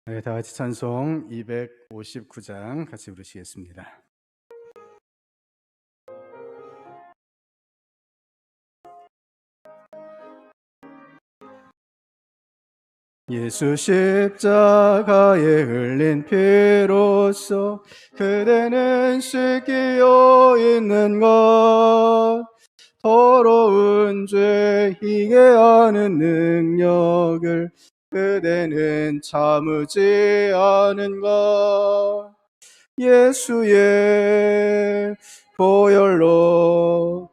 네, 다 같이 찬송 259장 같이 부르시겠습니다. 예수 십자가에 흘린 피로써 그대는 씻기어 있는 것, 더러운 죄 희게 하는 능력을 그대는 참으지 않은 것, 예수의 보혈로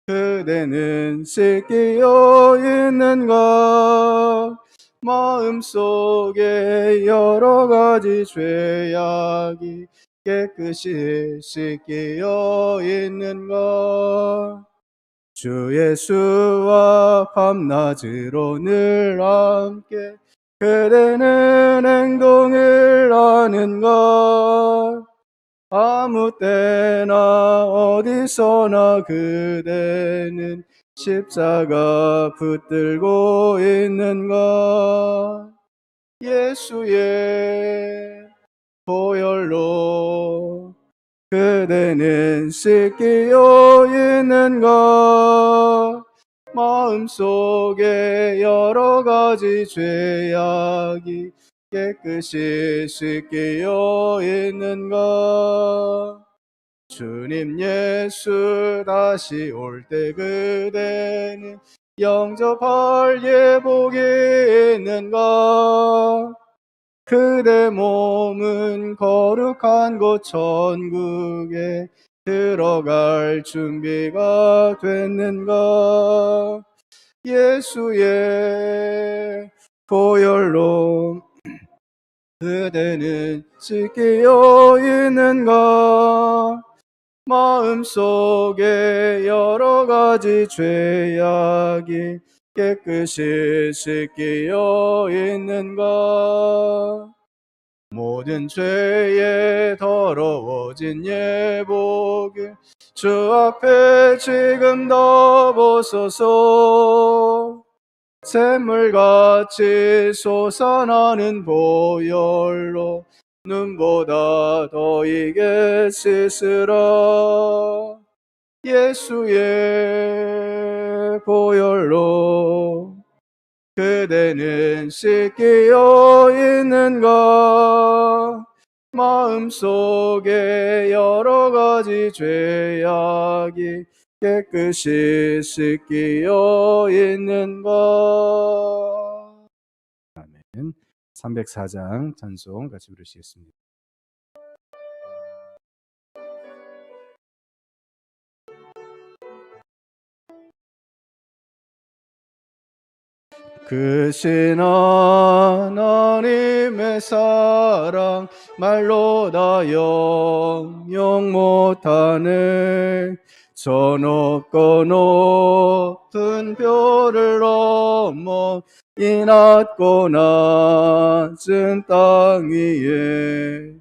그대는 씻기어 있는 것, 마음속에 여러 가지 죄악이 깨끗이 씻기어 있는 것, 주 예수와 밤낮으로 늘 함께 그대는 행동을 하는 것, 아무 때나 어디서나 그대는 십자가 붙들고 있는 것, 예수의 보혈로 그대는 씻기어 있는 것, 마음속에 여러 가지 죄악이 깨끗이 씻기어 있는 것, 주님 예수 다시 올 때 그대는 영접할 예복이 있는 것, 그대 몸은 거룩한 곳 천국에 들어갈 준비가 됐는 것, 예수의 보혈로 그대는 씻기어 있는 것, 마음속에 여러 가지 죄악이 깨끗이 씻기어 있는 것, 모든 죄에 더러워진 예복을 주 앞에 지금 덮으소서, 샘물같이 솟아나는 보혈로 눈보다 더 이게 씻으라, 예수의 보혈로 그대는 씻기어 있는 것, 마음속에 여러 가지 죄악이 깨끗이 씻기어 있는 것. 아멘. 304장 찬송 같이 부르시겠습니다. 크신 하나님의 사랑 말로 다 영영 못하네, 저 높고 높은 별을 넘어 이 낮고 낮은 땅 위에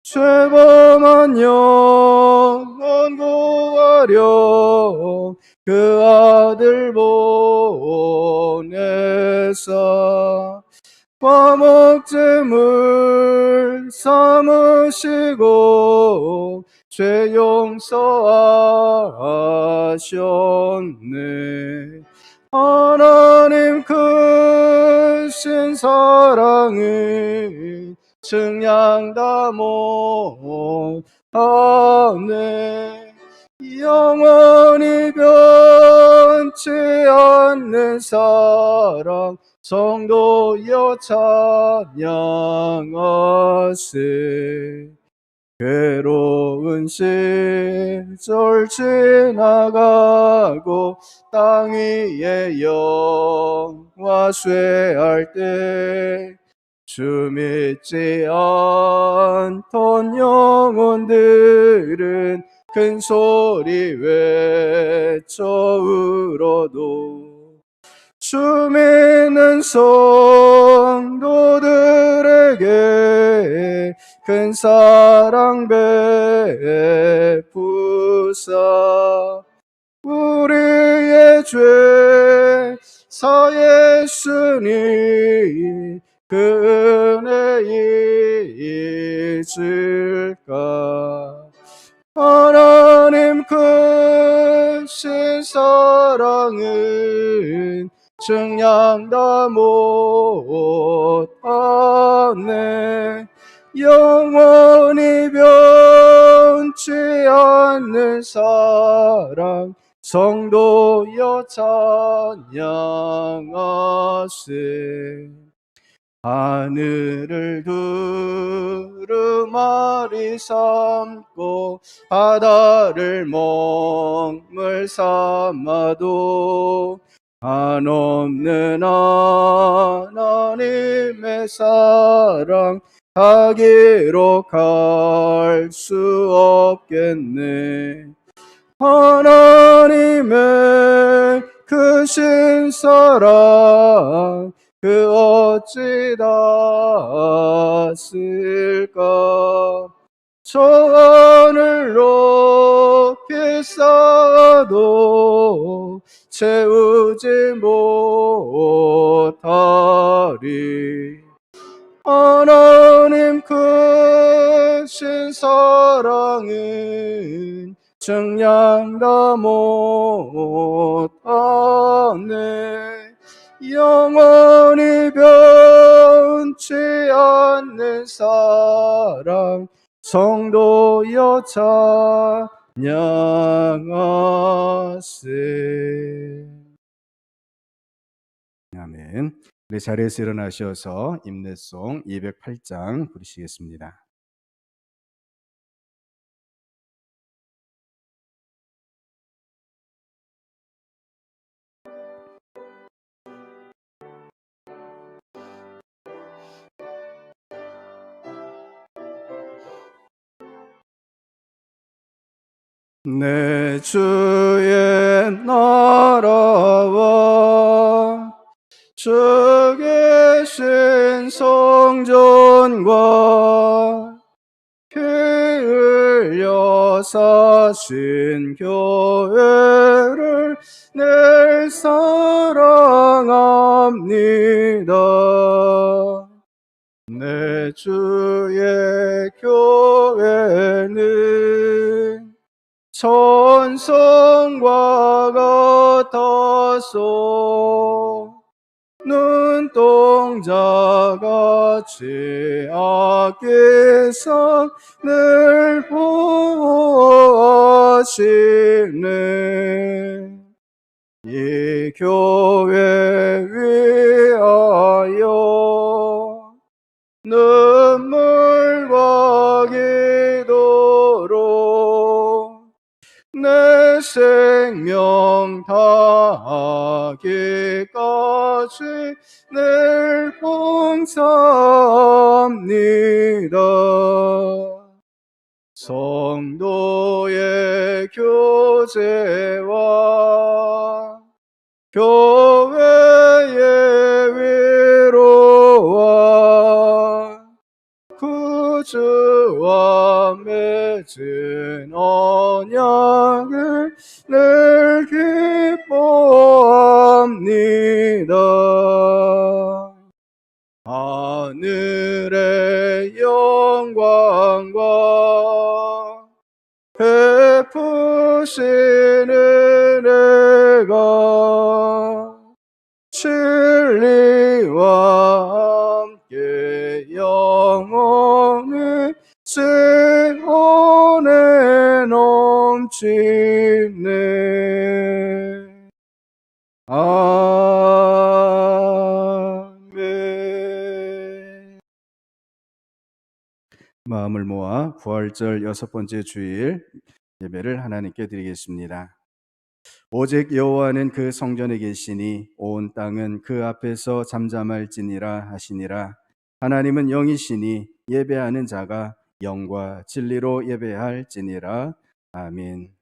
죄범한 영혼 구하려 그 아들 보내사 화목제물 삼으시고 죄 용서하셨네, 하나님 크신 사랑을 증량 다 못하네, 영원히 변치 않는 사랑 성도여 찬양하세, 괴로운 시절 지나가고 땅 위에 영화 쇠할 때 주 믿지 않던 영혼들은 큰 소리 외쳐 울어도 주 믿는 성도들에게 큰 사랑 베푸사 우리의 죄 사 예수님 그 은혜에 있을까. 하나님 크신 사랑은 증량다 못하네. 영원히 변치 않는 사랑 성도여 찬양하세. 하늘을 두루마리 삼고 바다를 멍물 삼아도 한없는 하나님의 사랑 가기로 갈 수 없겠네. 하나님의 크신 사랑 그 어찌 닿았을까. 저 하늘 높이 쌓아도 채우지 못하리. 하나님 크신 사랑은 증량다 못하네. 영원히 변치 않는 사랑 성도여 찬양하세. 아멘. 우리 자리에서 일어나셔서 임내송 208장 부르시겠습니다. 내 주의 나라와 주 계신 성전과 피 흘려 사신 교회를 늘 사랑합니다. 내 주의 교회는 천성과 같아서 눈동자같이 아끼사 늘 보호하시네. 이 교회 위하여 눈물과 기도로 내 생명 다하기까지 늘 봉사합니다. 성도의 교제와 교회의 위로와 구주와 맺은 언약을 늘 기뻐합니다. 하늘의 영광과 베푸신 은혜가 진리와 함께 영원히 시온에 넘치네. 아멘. 마음을 모아 부활절 6번째 주일 예배를 하나님께 드리겠습니다. 오직 여호와는 그 성전에 계시니 온 땅은 그 앞에서 잠잠할지니라 하시니라. 하나님은 영이시니 예배하는 자가 영과 진리로 예배할지니라. 아멘.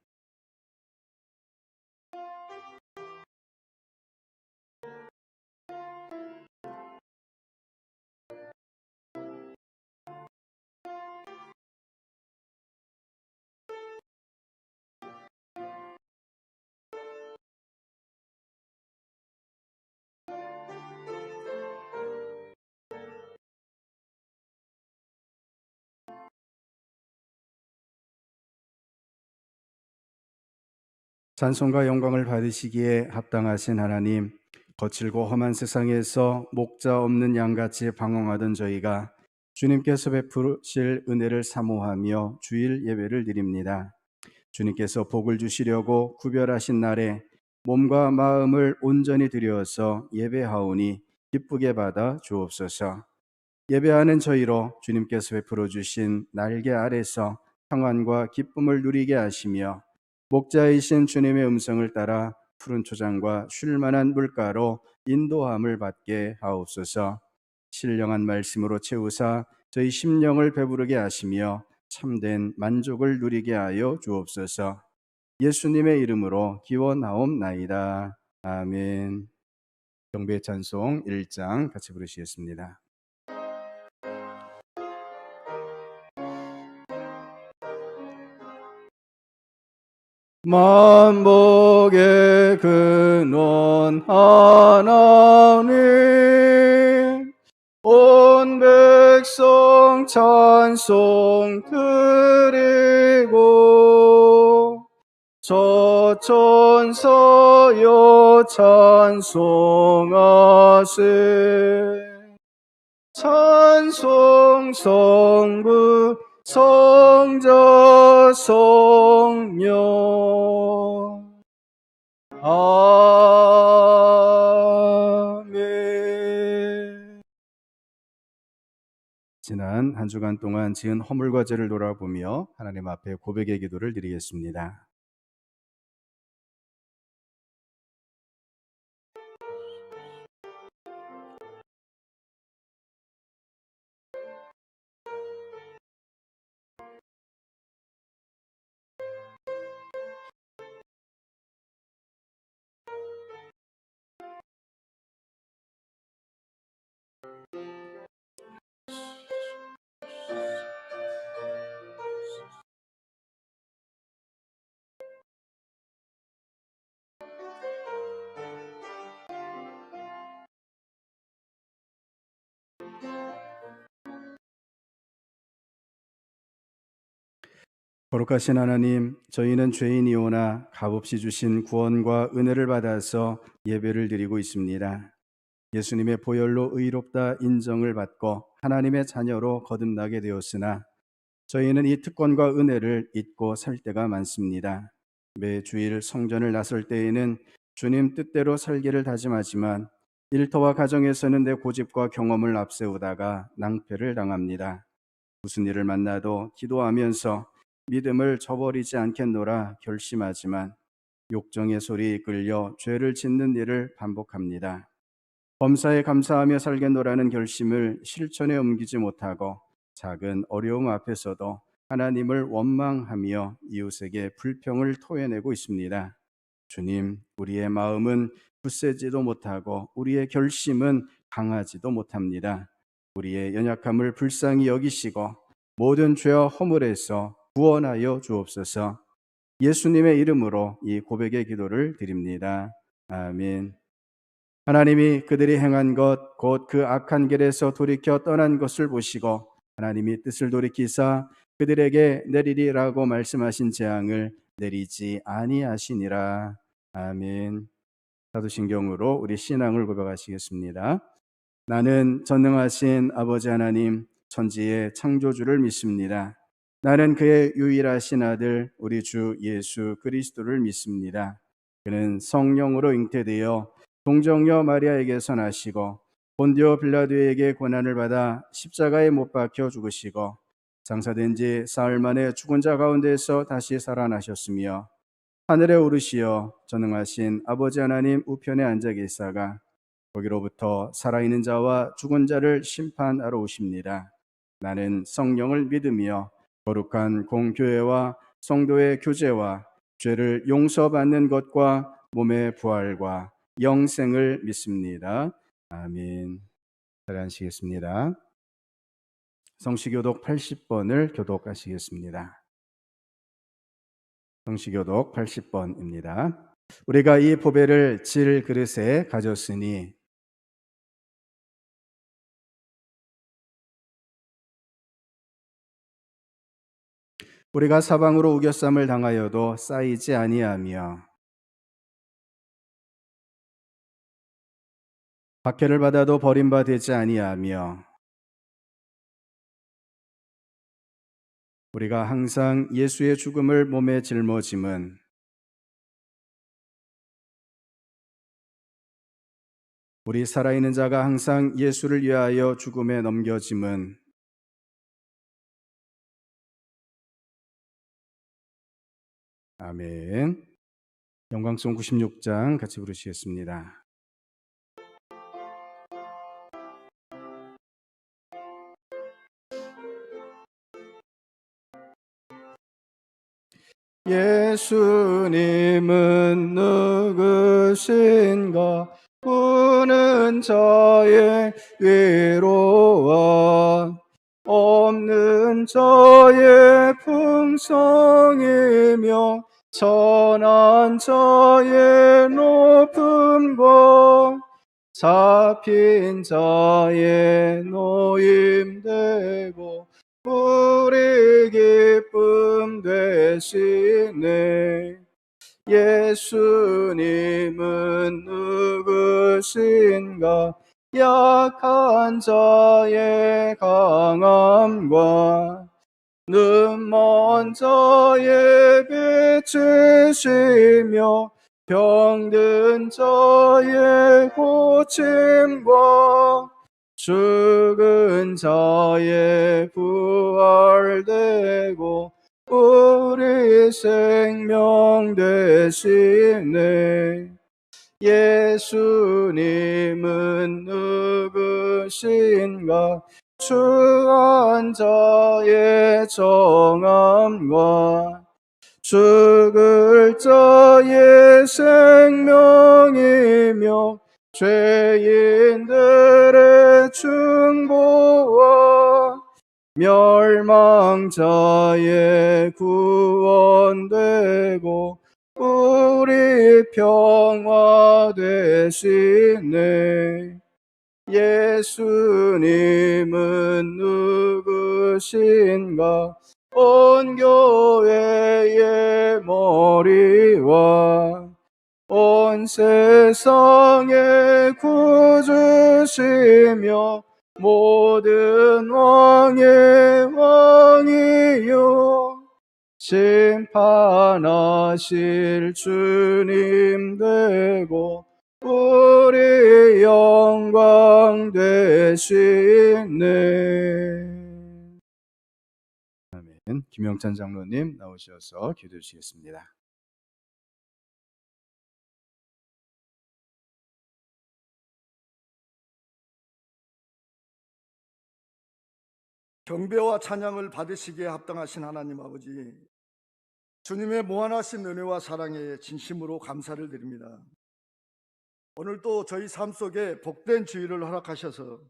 찬송과 영광을 받으시기에 합당하신 하나님, 거칠고 험한 세상에서 목자 없는 양같이 방황하던 저희가 주님께서 베푸실 은혜를 사모하며 주일 예배를 드립니다. 주님께서 복을 주시려고 구별하신 날에 몸과 마음을 온전히 드려서 예배하오니 기쁘게 받아 주옵소서. 예배하는 저희로 주님께서 베풀어 주신 날개 아래서 평안과 기쁨을 누리게 하시며 목자이신 주님의 음성을 따라 푸른 초장과 쉴만한 물가로 인도함을 받게 하옵소서. 신령한 말씀으로 채우사 저희 심령을 배부르게 하시며 참된 만족을 누리게 하여 주옵소서. 예수님의 이름으로 기원하옵나이다. 아멘. 경배 찬송 1장 같이 부르시겠습니다. 만복의 근원 하나님, 온 백성 찬송 드리고 저천사여 찬송하세. 찬송 성부 성자 성령. 아멘. 지난 한 주간 동안 지은 허물과 죄를 돌아보며 하나님 앞에 고백의 기도를 드리겠습니다. 거룩하신 하나님, 저희는 죄인이오나 값없이 주신 구원과 은혜를 받아서 예배를 드리고 있습니다. 예수님의 보혈로 의롭다 인정을 받고 하나님의 자녀로 거듭나게 되었으나 저희는 이 특권과 은혜를 잊고 살 때가 많습니다. 매 주일 성전을 나설 때에는 주님 뜻대로 살기를 다짐하지만 일터와 가정에서는 내 고집과 경험을 앞세우다가 낭패를 당합니다. 무슨 일을 만나도 기도하면서 믿음을 저버리지 않겠노라 결심하지만 욕정의 소리에 이끌려 죄를 짓는 일을 반복합니다. 범사에 감사하며 살겠노라는 결심을 실천에 옮기지 못하고 작은 어려움 앞에서도 하나님을 원망하며 이웃에게 불평을 토해내고 있습니다. 주님, 우리의 마음은 굳세지도 못하고 우리의 결심은 강하지도 못합니다. 우리의 연약함을 불쌍히 여기시고 모든 죄와 허물에서 구원하여 주옵소서. 예수님의 이름으로 이 고백의 기도를 드립니다. 아멘. 하나님이 그들이 행한 것 곧 그 악한 길에서 돌이켜 떠난 것을 보시고 하나님이 뜻을 돌이키사 그들에게 내리리라고 말씀하신 재앙을 내리지 아니하시니라. 아멘. 사도신경으로 우리 신앙을 고백하시겠습니다. 나는 전능하신 아버지 하나님 천지의 창조주를 믿습니다. 나는 그의 유일하신 아들 우리 주 예수 그리스도를 믿습니다. 그는 성령으로 잉태되어 동정녀 마리아에게서 나시고 본디오 빌라도에게 고난을 받아 십자가에 못 박혀 죽으시고 장사된 지 사흘 만에 죽은 자 가운데서 다시 살아나셨으며 하늘에 오르시어 전능하신 아버지 하나님 우편에 앉아 계사가 거기로부터 살아있는 자와 죽은 자를 심판하러 오십니다. 나는 성령을 믿으며 거룩한 공교회와 성도의 교제와 죄를 용서받는 것과 몸의 부활과 영생을 믿습니다. 아멘. 자리하시겠습니다. 성시교독 80번을 교독하시겠습니다. 성시교독 80번입니다. 우리가 이 보배를 질 그릇에 가졌으니 우리가 사방으로 우겨쌈을 당하여도 쌓이지 아니하며 박해를 받아도 버림받지 아니하며 우리가 항상 예수의 죽음을 몸에 짊어짐은 우리 살아있는 자가 항상 예수를 위하여 죽음에 넘겨짐은 아멘. 영광송 96장 같이 부르시겠습니다. 예수님은 누구신가? 우는 자의 위로와 없는 자의 풍성이며 천한 자의 높음과 잡힌 자의 노임되고 우리 기쁨 되시네. 예수님은 누구신가? 약한 자의 강함과 눈먼 자의 빛이시며 병든 자의 고침과 죽은 자의 부활되고 우리 생명 되시네. 예수님은 누구신가? 추한 자의 정함과 죽을 자의 생명이며 죄인들의 중보와 멸망자의 구원되고 우리 평화 되시네. 예수님은 누구신가? 온 교회의 머리와 온 세상의 구주시며 모든 왕의 왕이요 심판하실 주님 되고 우리 영광 되시네. 아멘. 김영찬 장로님 나오셔서 기도해 주시겠습니다. 경배와 찬양을 받으시기에 합당하신 하나님 아버지, 주님의 무한하신 은혜와 사랑에 진심으로 감사를 드립니다. 오늘도 저희 삶 속에 복된 주일을 허락하셔서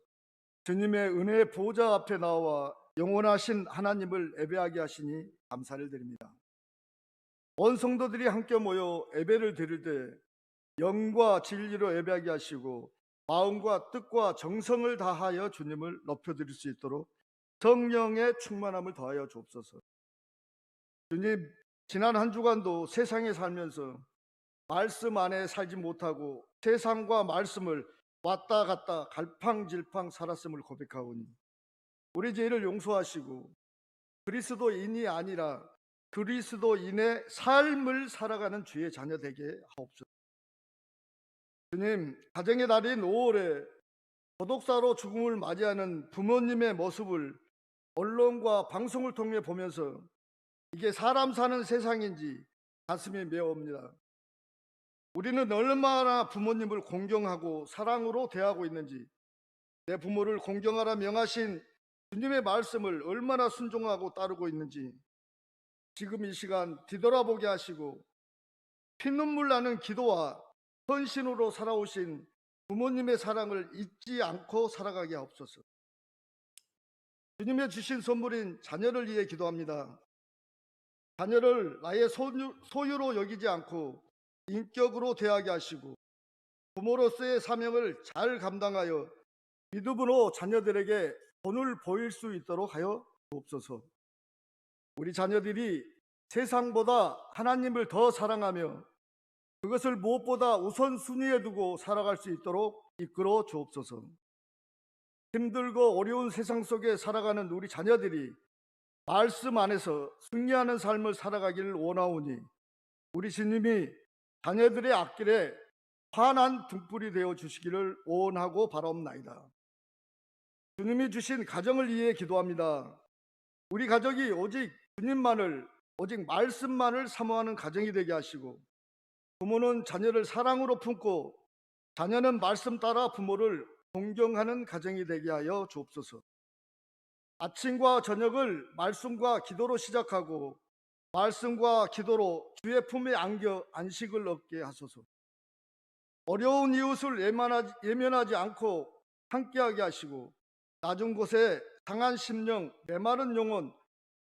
주님의 은혜의 보좌 앞에 나와 영원하신 하나님을 예배하게 하시니 감사를 드립니다. 온 성도들이 함께 모여 예배를 드릴 때 영과 진리로 예배하게 하시고 마음과 뜻과 정성을 다하여 주님을 높여드릴 수 있도록 성령의 충만함을 더하여 주옵소서. 주님, 지난 한 주간도 세상에 살면서 말씀 안에 살지 못하고 세상과 말씀을 왔다 갔다 갈팡질팡 살았음을 고백하오니 우리 죄를 용서하시고 그리스도인이 아니라 그리스도인의 삶을 살아가는 주의 자녀 되게 하옵소서. 주님, 가정의 달인 5월에 도독사로 죽음을 맞이하는 부모님의 모습을 언론과 방송을 통해 보면서 이게 사람 사는 세상인지 가슴이 메어옵니다. 우리는 얼마나 부모님을 공경하고 사랑으로 대하고 있는지, 내 부모를 공경하라 명하신 주님의 말씀을 얼마나 순종하고 따르고 있는지 지금 이 시간 뒤돌아보게 하시고 피눈물 나는 기도와 헌신으로 살아오신 부모님의 사랑을 잊지 않고 살아가게 하옵소서. 주님의 주신 선물인 자녀를 위해 기도합니다. 자녀를 나의 소유로 여기지 않고 인격으로 대하게 하시고 부모로서의 사명을 잘 감당하여 믿음으로 자녀들에게 본을 보일 수 있도록 하여 주옵소서. 우리 자녀들이 세상보다 하나님을 더 사랑하며 그것을 무엇보다 우선순위에 두고 살아갈 수 있도록 이끌어 주옵소서. 힘들고 어려운 세상 속에 살아가는 우리 자녀들이 말씀 안에서 승리하는 삶을 살아가기를 원하오니 우리 주님이 자녀들의 앞길에 환한 등불이 되어 주시기를 원하고 바라옵나이다. 주님이 주신 가정을 위해 기도합니다. 우리 가족이 오직 주님만을, 오직 말씀만을 사모하는 가정이 되게 하시고, 부모는 자녀를 사랑으로 품고 자녀는 말씀 따라 부모를 존경하는 가정이 되게 하여 주옵소서. 아침과 저녁을 말씀과 기도로 시작하고 말씀과 기도로 주의 품에 안겨 안식을 얻게 하소서. 어려운 이웃을 예면하지 않고 함께하게 하시고, 낮은 곳에 상한 심령, 메마른 영혼,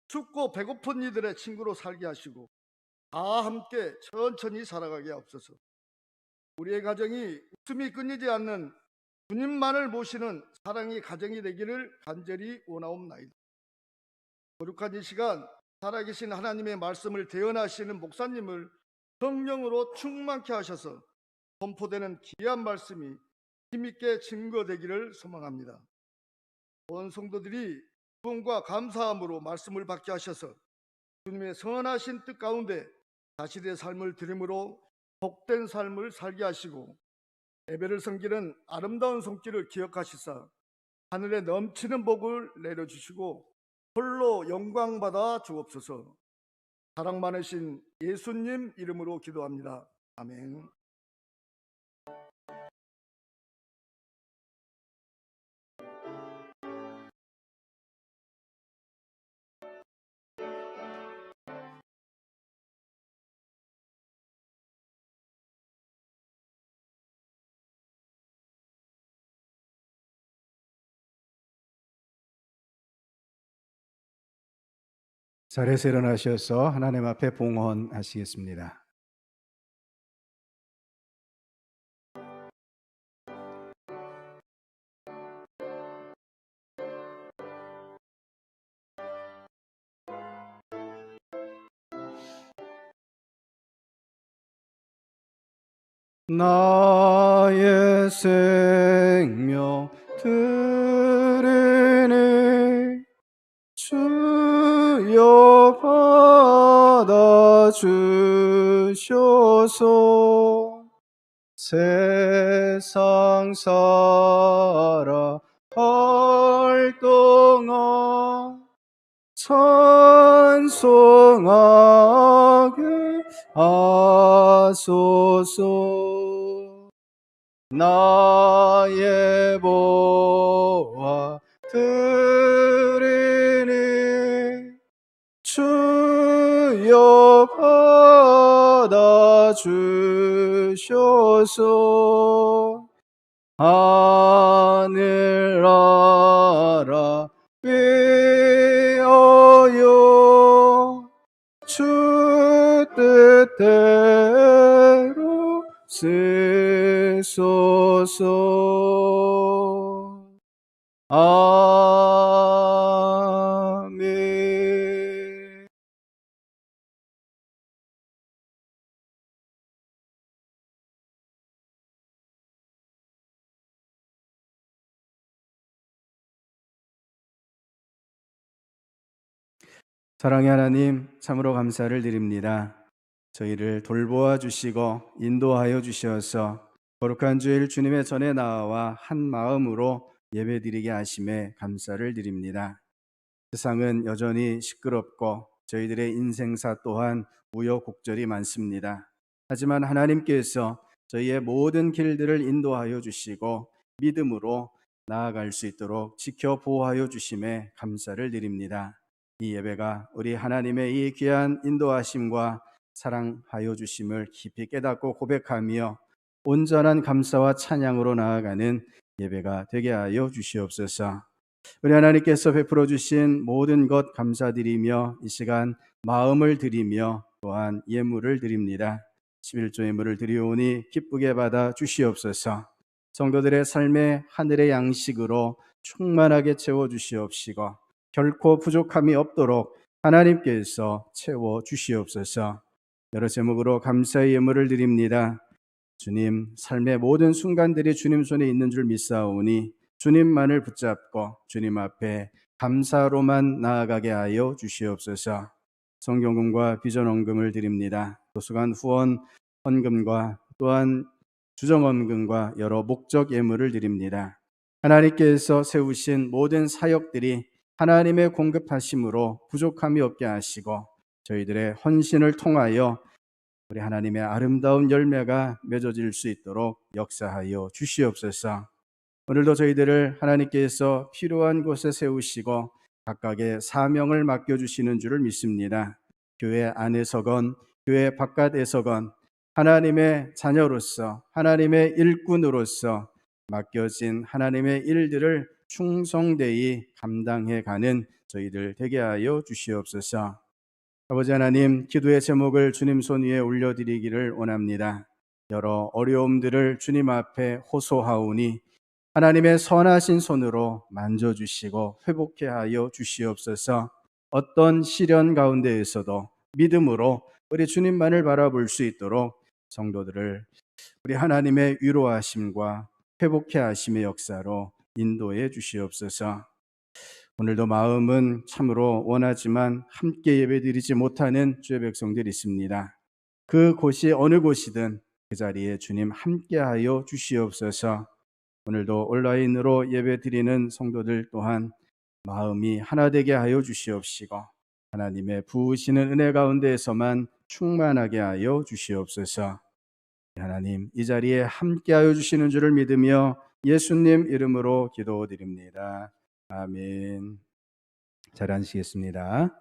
춥고 배고픈 이들의 친구로 살게 하시고, 다 함께 천천히 살아가게 하옵소서. 우리의 가정이 웃음이 끊이지 않는 주님만을 모시는 사랑의 가정이 되기를 간절히 원하옵나이다. 거룩한 이 시간 살아계신 하나님의 말씀을 대언하시는 목사님을 성령으로 충만케 하셔서 선포되는 귀한 말씀이 힘있게 증거되기를 소망합니다. 온 성도들이 기쁨과 감사함으로 말씀을 받게 하셔서 주님의 선하신 뜻 가운데 자신의 삶을 드림으로 복된 삶을 살게 하시고, 예배를 섬기는 아름다운 손길을 기억하시사 하늘에 넘치는 복을 내려주시고 홀로 영광받아 주옵소서. 사랑 많으신 예수님 이름으로 기도합니다. 아멘. 자리에서 일어나셔서 하나님 앞에 봉헌하시겠습니다. 나의 생명 들으니 주여 받아 주셔서 세상 살아갈 동안 찬송하게 하소서. 나의 보아 들으니 주여 받아 주셔서 하늘 나라 위하여 주 뜻대로 쓰소서. 아멘. 사랑의 하나님, 참으로 감사를 드립니다. 저희를 돌보아 주시고 인도하여 주셔서 거룩한 주일 주님의 전에 나와 한 마음으로 예배드리게 하심에 감사를 드립니다. 세상은 여전히 시끄럽고 저희들의 인생사 또한 우여곡절이 많습니다. 하지만 하나님께서 저희의 모든 길들을 인도하여 주시고 믿음으로 나아갈 수 있도록 지켜 보호하여 주심에 감사를 드립니다. 이 예배가 우리 하나님의 이 귀한 인도하심과 사랑하여 주심을 깊이 깨닫고 고백하며 온전한 감사와 찬양으로 나아가는 예배가 되게 하여 주시옵소서. 우리 하나님께서 베풀어 주신 모든 것 감사드리며 이 시간 마음을 드리며 또한 예물을 드립니다. 11조 예물을 드리오니 기쁘게 받아 주시옵소서. 성도들의 삶에 하늘의 양식으로 충만하게 채워 주시옵시고 결코 부족함이 없도록 하나님께서 채워 주시옵소서. 여러 제목으로 감사의 예물을 드립니다. 주님, 삶의 모든 순간들이 주님 손에 있는 줄 믿사오니 주님만을 붙잡고 주님 앞에 감사로만 나아가게 하여 주시옵소서. 성경금과 비전원금을 드립니다. 도서관 후원 헌금과 또한 주정원금과 여러 목적 예물을 드립니다. 하나님께서 세우신 모든 사역들이 하나님의 공급하심으로 부족함이 없게 하시고 저희들의 헌신을 통하여 우리 하나님의 아름다운 열매가 맺어질 수 있도록 역사하여 주시옵소서. 오늘도 저희들을 하나님께서 필요한 곳에 세우시고 각각의 사명을 맡겨주시는 줄을 믿습니다. 교회 안에서건 교회 바깥에서건 하나님의 자녀로서 하나님의 일꾼으로서 맡겨진 하나님의 일들을 충성되이 감당해가는 저희들 되게 하여 주시옵소서. 아버지 하나님, 기도의 제목을 주님 손 위에 올려드리기를 원합니다. 여러 어려움들을 주님 앞에 호소하오니 하나님의 선하신 손으로 만져주시고 회복케 하여 주시옵소서. 어떤 시련 가운데에서도 믿음으로 우리 주님만을 바라볼 수 있도록 성도들을 우리 하나님의 위로하심과 회복케 하심의 역사로 인도해 주시옵소서. 오늘도 마음은 참으로 원하지만 함께 예배드리지 못하는 주의 백성들이 있습니다. 그 곳이 어느 곳이든 그 자리에 주님 함께하여 주시옵소서. 오늘도 온라인으로 예배드리는 성도들 또한 마음이 하나 되게 하여 주시옵시고 하나님의 부으시는 은혜 가운데에서만 충만하게 하여 주시옵소서. 하나님, 이 자리에 함께하여 주시는 줄을 믿으며 예수님 이름으로 기도드립니다. 아멘. 잘 앉으시겠습니다.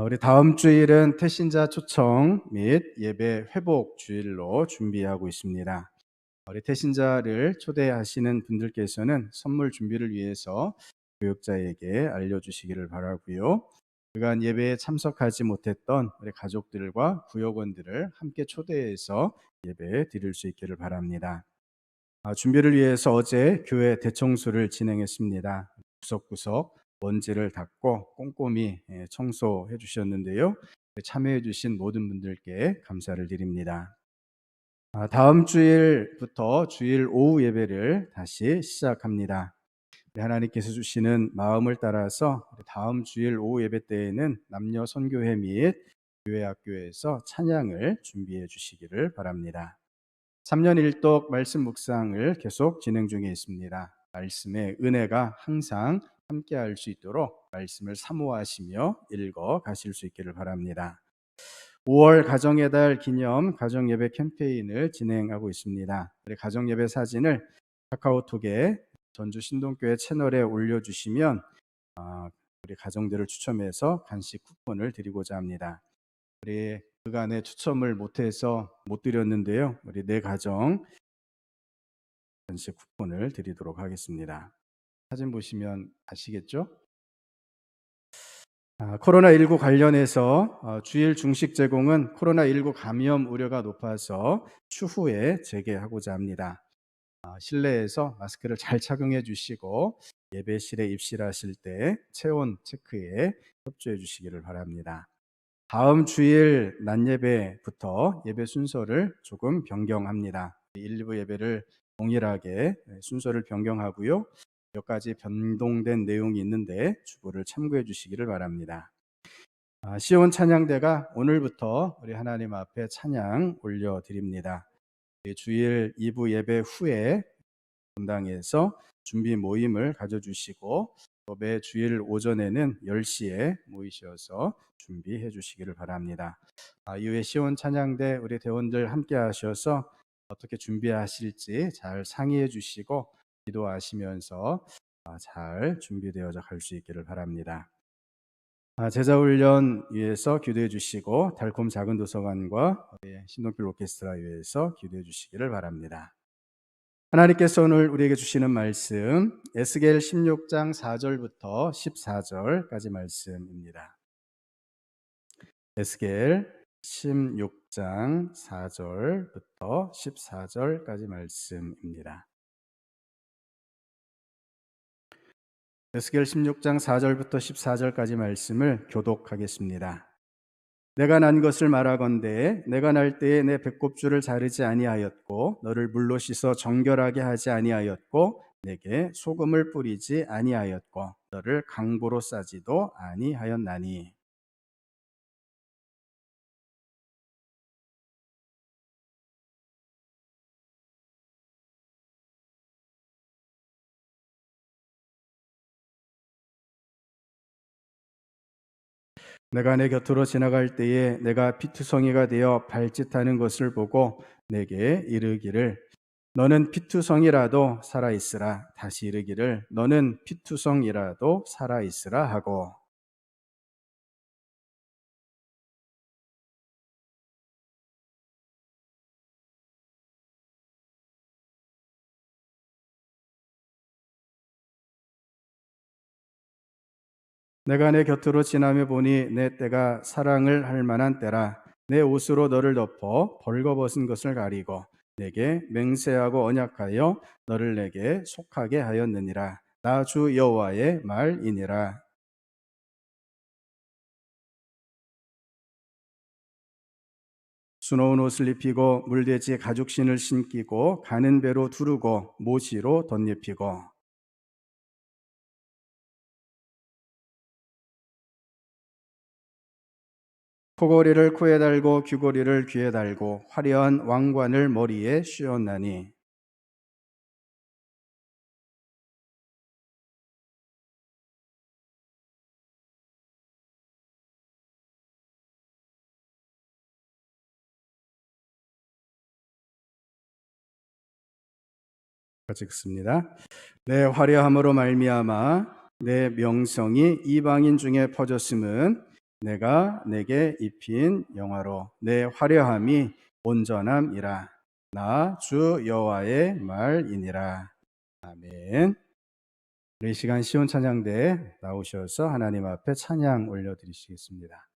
우리 다음 주일은 태신자 초청 및 예배 회복 주일로 준비하고 있습니다. 우리 태신자를 초대하시는 분들께서는 선물 준비를 위해서 교육자에게 알려주시기를 바라고요. 그간 예배에 참석하지 못했던 우리 가족들과 구역원들을 함께 초대해서 예배 드릴 수 있기를 바랍니다. 준비를 위해서 어제 교회 대청소를 진행했습니다. 구석구석 먼지를 닦고 꼼꼼히 청소해 주셨는데요. 참여해 주신 모든 분들께 감사를 드립니다. 다음 주일부터 주일 오후 예배를 다시 시작합니다. 하나님께서 주시는 마음을 따라서 다음 주일 오후 예배 때에는 남녀 선교회 및 교회 학교에서 찬양을 준비해 주시기를 바랍니다. 3년 1독 말씀 묵상을 계속 진행 중에 있습니다. 말씀의 은혜가 항상 함께할 수 있도록 말씀을 사모하시며 읽어 가실 수 있기를 바랍니다. 5월 가정의 달 기념 가정예배 캠페인을 진행하고 있습니다. 가정예배 사진을 카카오톡에 전주 신동교회 채널에 올려주시면 우리 가정들을 추첨해서 간식 쿠폰을 드리고자 합니다. 우리 그간에 추첨을 못해서 못 드렸는데요. 우리 네 가정 간식 쿠폰을 드리도록 하겠습니다. 사진 보시면 아시겠죠? 코로나19 관련해서 주일 중식 제공은 코로나19 감염 우려가 높아서 추후에 재개하고자 합니다. 실내에서 마스크를 잘 착용해 주시고 예배실에 입실하실 때 체온 체크에 협조해 주시기를 바랍니다. 다음 주일 낮 예배부터 예배 순서를 조금 변경합니다. 1, 2부 예배를 동일하게 순서를 변경하고요. 몇 가지 변동된 내용이 있는데 주보를 참고해 주시기를 바랍니다. 시온 찬양대가 오늘부터 우리 하나님 앞에 찬양 올려드립니다. 주일 2부 예배 후에 본당에서 준비 모임을 가져주시고 또 매 주일 오전에는 10시에 모이셔서 준비해 주시기를 바랍니다. 이후에 시온 찬양대 우리 대원들 함께 하셔서 어떻게 준비하실지 잘 상의해 주시고 기도하시면서 잘 준비되어져 갈 수 있기를 바랍니다. 제자훈련 위해서 기도해 주시고 달콤 작은 도서관과 신동필 오케스트라 위해서 기도해 주시기를 바랍니다. 하나님께서 오늘 우리에게 주시는 말씀 에스겔 16장 4절부터 14절까지 말씀입니다. 에스겔 16장 4절부터 14절까지 말씀입니다. 에스겔 16장 4절부터 14절까지 말씀을 교독하겠습니다. 내가 난 것을 말하건대 내가 날 때에 내 배꼽줄을 자르지 아니하였고 너를 물로 씻어 정결하게 하지 아니하였고 내게 소금을 뿌리지 아니하였고 너를 강보로 싸지도 아니하였나니. 내가 내 곁으로 지나갈 때에 내가 피투성이가 되어 발짓하는 것을 보고 내게 이르기를 너는 피투성이라도 살아 있으라. 다시 이르기를 너는 피투성이라도 살아 있으라 하고. 내가 내 곁으로 지나며 보니 내 때가 사랑을 할 만한 때라. 내 옷으로 너를 덮어 벌거벗은 것을 가리고 내게 맹세하고 언약하여 너를 내게 속하게 하였느니라. 나 주 여호와의 말이니라. 수놓은 옷을 입히고 물돼지 가죽신을 신기고 가는 배로 두르고 모시로 덧입히고 코고리를 코에 달고 귀고리를 귀에 달고 화려한 왕관을 머리에 씌웠나니. 같이 읽습니다. 내 화려함으로 말미암아 내 명성이 이방인 중에 퍼졌음은 내가 내게 입힌 영화로 내 화려함이 온전함이라. 나 주 여호와의 말이니라. 아멘. 우리 이 시간 시온 찬양대에 나오셔서 하나님 앞에 찬양 올려드리시겠습니다.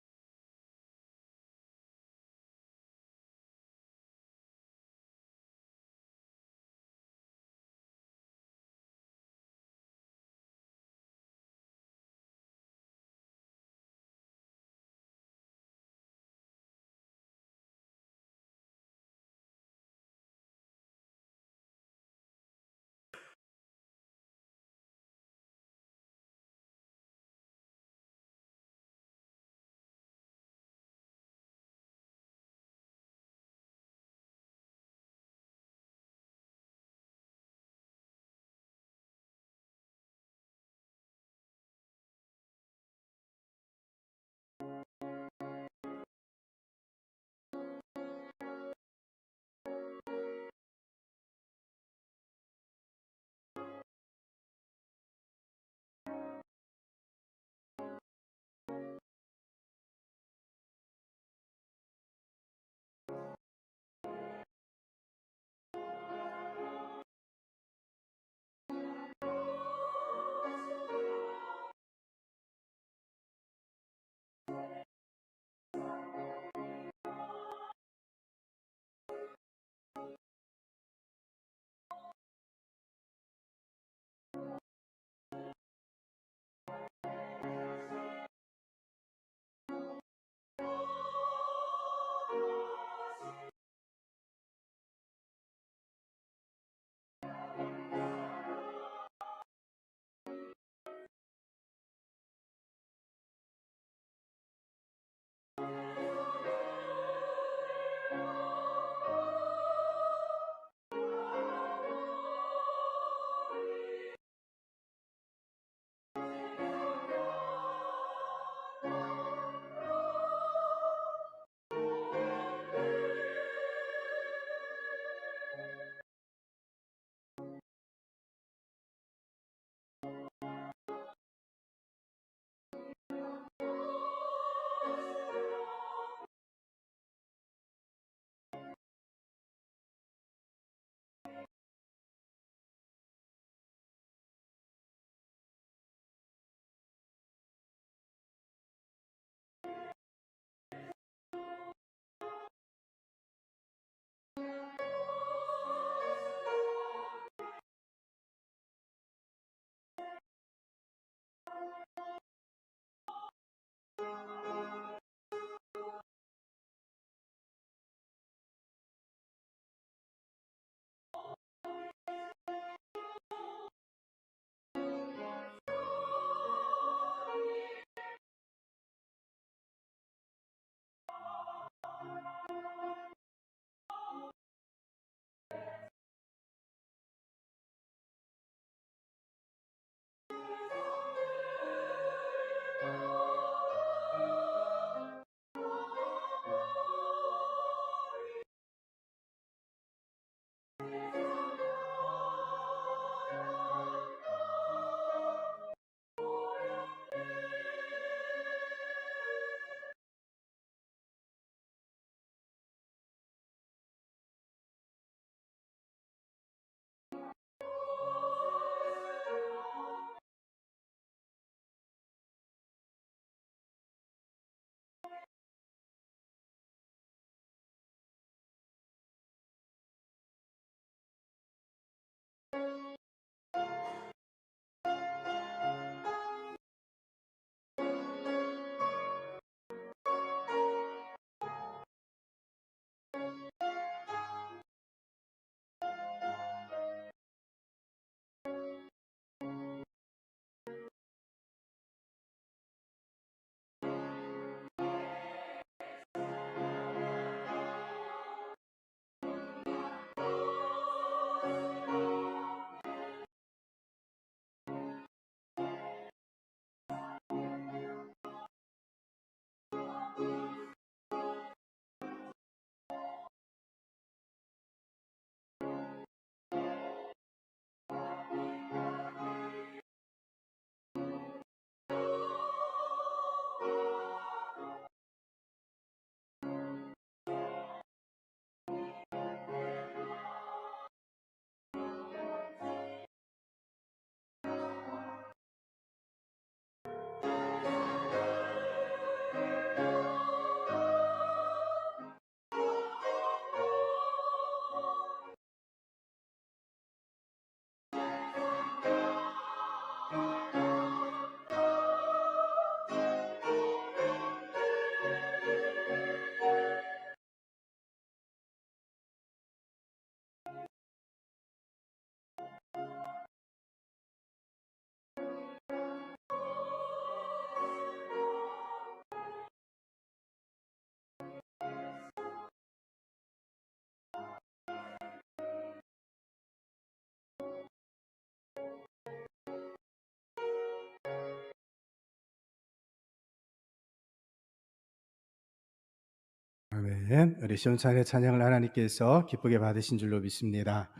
아멘. 우리 시온찬의 찬양을 하나님께서 기쁘게 받으신 줄로 믿습니다.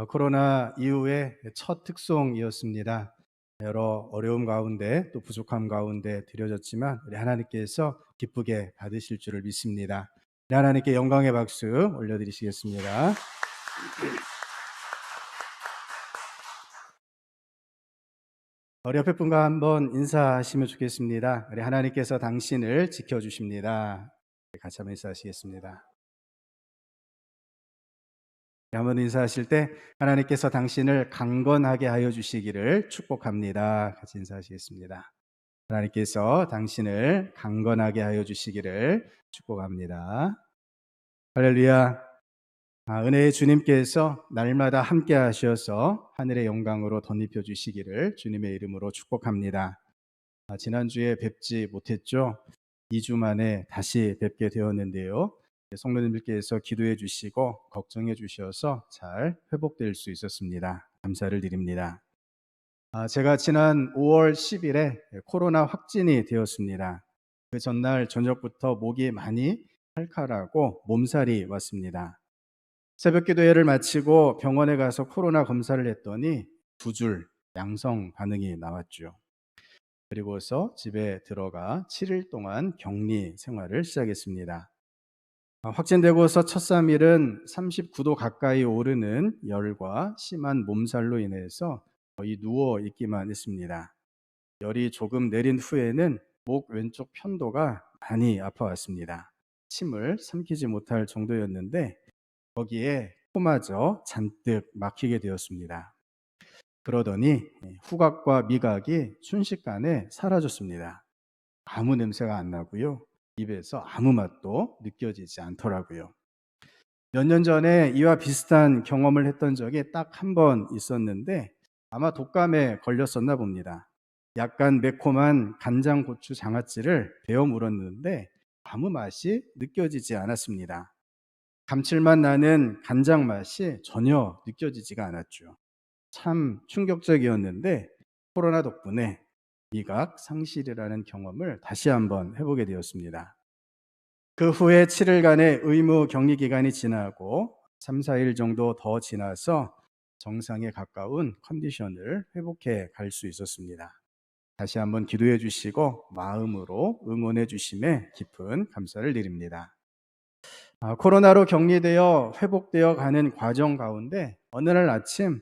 코로나 이후에 첫 특송이었습니다. 여러 어려움 가운데 또 부족함 가운데 드려졌지만 우리 하나님께서 기쁘게 받으실 줄을 믿습니다. 우리 하나님께 영광의 박수 올려드리시겠습니다. 우리 옆에 분과 한번 인사하시면 좋겠습니다. 우리 하나님께서 당신을 지켜주십니다. 같이 한번 인사하시겠습니다. 한번 인사하실 때 하나님께서 당신을 강건하게 하여 주시기를 축복합니다. 같이 인사하시겠습니다. 하나님께서 당신을 강건하게 하여 주시기를 축복합니다. 할렐루야. 은혜의 주님께서 날마다 함께 하셔서 하늘의 영광으로 덧입혀 주시기를 주님의 이름으로 축복합니다. 지난주에 뵙지 못했죠. 2주 만에 다시 뵙게 되었는데요. 성도님들께서 기도해 주시고 걱정해 주셔서 잘 회복될 수 있었습니다. 감사를 드립니다. 제가 지난 5월 10일에 코로나 확진이 되었습니다. 그 전날 저녁부터 목이 많이 칼칼하고 몸살이 왔습니다. 새벽 기도회를 마치고 병원에 가서 코로나 검사를 했더니 2줄 양성 반응이 나왔죠. 그리고서 집에 들어가 7일 동안 격리 생활을 시작했습니다. 확진되고서 첫 3일은 39도 가까이 오르는 열과 심한 몸살로 인해서 거의 누워 있기만 했습니다. 열이 조금 내린 후에는 목 왼쪽 편도가 많이 아파왔습니다. 침을 삼키지 못할 정도였는데 거기에 코마저 잔뜩 막히게 되었습니다. 그러더니 후각과 미각이 순식간에 사라졌습니다. 아무 냄새가 안 나고요. 입에서 아무 맛도 느껴지지 않더라고요. 몇 년 전에 이와 비슷한 경험을 했던 적이 딱 한 번 있었는데 아마 독감에 걸렸었나 봅니다. 약간 매콤한 간장 고추 장아찌를 베어 물었는데 아무 맛이 느껴지지 않았습니다. 감칠맛 나는 간장 맛이 전혀 느껴지지가 않았죠. 참 충격적이었는데 코로나 덕분에 미각 상실이라는 경험을 다시 한번 해보게 되었습니다. 그 후에 7일간의 의무 격리 기간이 지나고 3, 4일 정도 더 지나서 정상에 가까운 컨디션을 회복해 갈 수 있었습니다. 다시 한번 기도해 주시고 마음으로 응원해 주심에 깊은 감사를 드립니다. 코로나로 격리되어 회복되어 가는 과정 가운데 어느 날 아침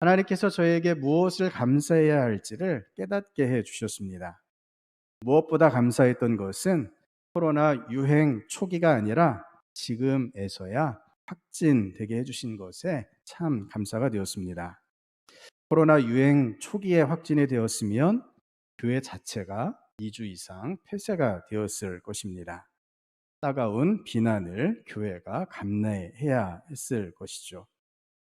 하나님께서 저에게 무엇을 감사해야 할지를 깨닫게 해 주셨습니다. 무엇보다 감사했던 것은 코로나 유행 초기가 아니라 지금에서야 확진되게 해주신 것에 참 감사가 되었습니다. 코로나 유행 초기에 확진이 되었으면 교회 자체가 2주 이상 폐쇄가 되었을 것입니다. 따가운 비난을 교회가 감내해야 했을 것이죠.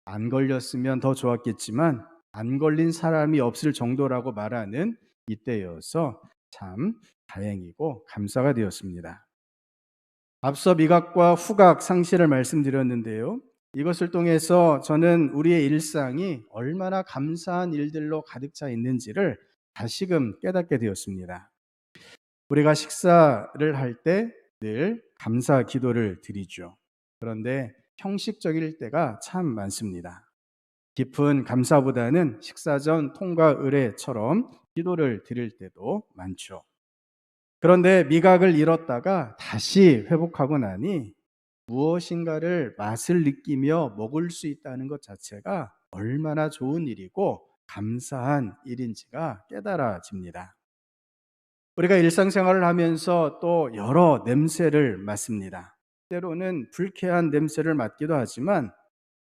안 걸렸으면 더 좋았겠지만 안 걸린 사람이 없을 정도라고 말하는 이때여서 참 다행이고 감사가 되었습니다. 앞서 미각과 후각 상실을 말씀드렸는데요. 이것을 통해서 저는 우리의 일상이 얼마나 감사한 일들로 가득 차 있는지를 다시금 깨닫게 되었습니다. 우리가 식사를 할 때 늘 감사 기도를 드리죠. 그런데 형식적일 때가 참 많습니다. 깊은 감사보다는 식사 전 통과 의례처럼 기도를 드릴 때도 많죠. 그런데 미각을 잃었다가 다시 회복하고 나니 무엇인가를 맛을 느끼며 먹을 수 있다는 것 자체가 얼마나 좋은 일이고 감사한 일인지가 깨달아집니다. 우리가 일상생활을 하면서 또 여러 냄새를 맡습니다. 때로는 불쾌한 냄새를 맡기도 하지만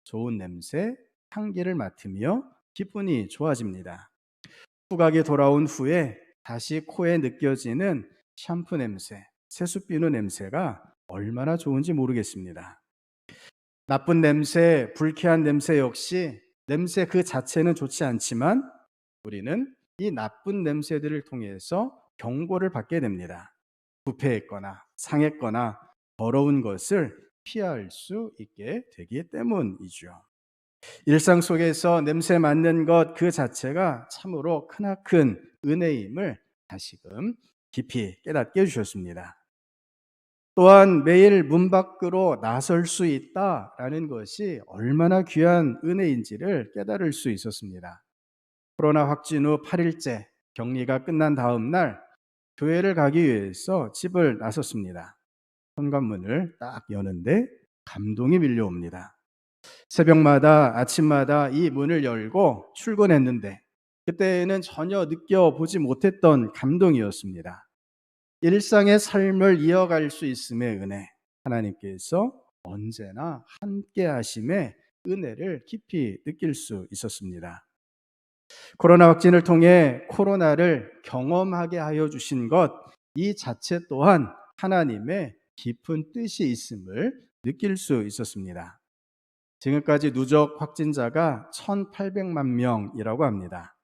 좋은 냄새, 향기를 맡으며 기분이 좋아집니다. 후각이 돌아온 후에 다시 코에 느껴지는 샴푸 냄새, 세수 비누 냄새가 얼마나 좋은지 모르겠습니다. 나쁜 냄새, 불쾌한 냄새 역시 냄새 그 자체는 좋지 않지만 우리는 이 나쁜 냄새들을 통해서 경고를 받게 됩니다. 부패했거나 상했거나 더러운 것을 피할 수 있게 되기 때문이죠. 일상 속에서 냄새 맡는 것 그 자체가 참으로 크나큰 은혜임을 다시금 깊이 깨닫게 해주셨습니다. 또한 매일 문 밖으로 나설 수 있다라는 것이 얼마나 귀한 은혜인지를 깨달을 수 있었습니다. 코로나 확진 후 8일째 격리가 끝난 다음 날 교회를 가기 위해서 집을 나섰습니다. 현관문을 딱 여는데 감동이 밀려옵니다. 새벽마다 아침마다 이 문을 열고 출근했는데 그때는 전혀 느껴보지 못했던 감동이었습니다. 일상의 삶을 이어갈 수 있음의 은혜, 하나님께서 언제나 함께 하심의 은혜를 깊이 느낄 수 있었습니다. 코로나 확진을 통해 코로나를 경험하게 하여 주신 것, 이 자체 또한 하나님의 깊은 뜻이 있음을 느낄 수 있었습니다. 지금까지 누적 확진자가 1,800만 명이라고 합니다.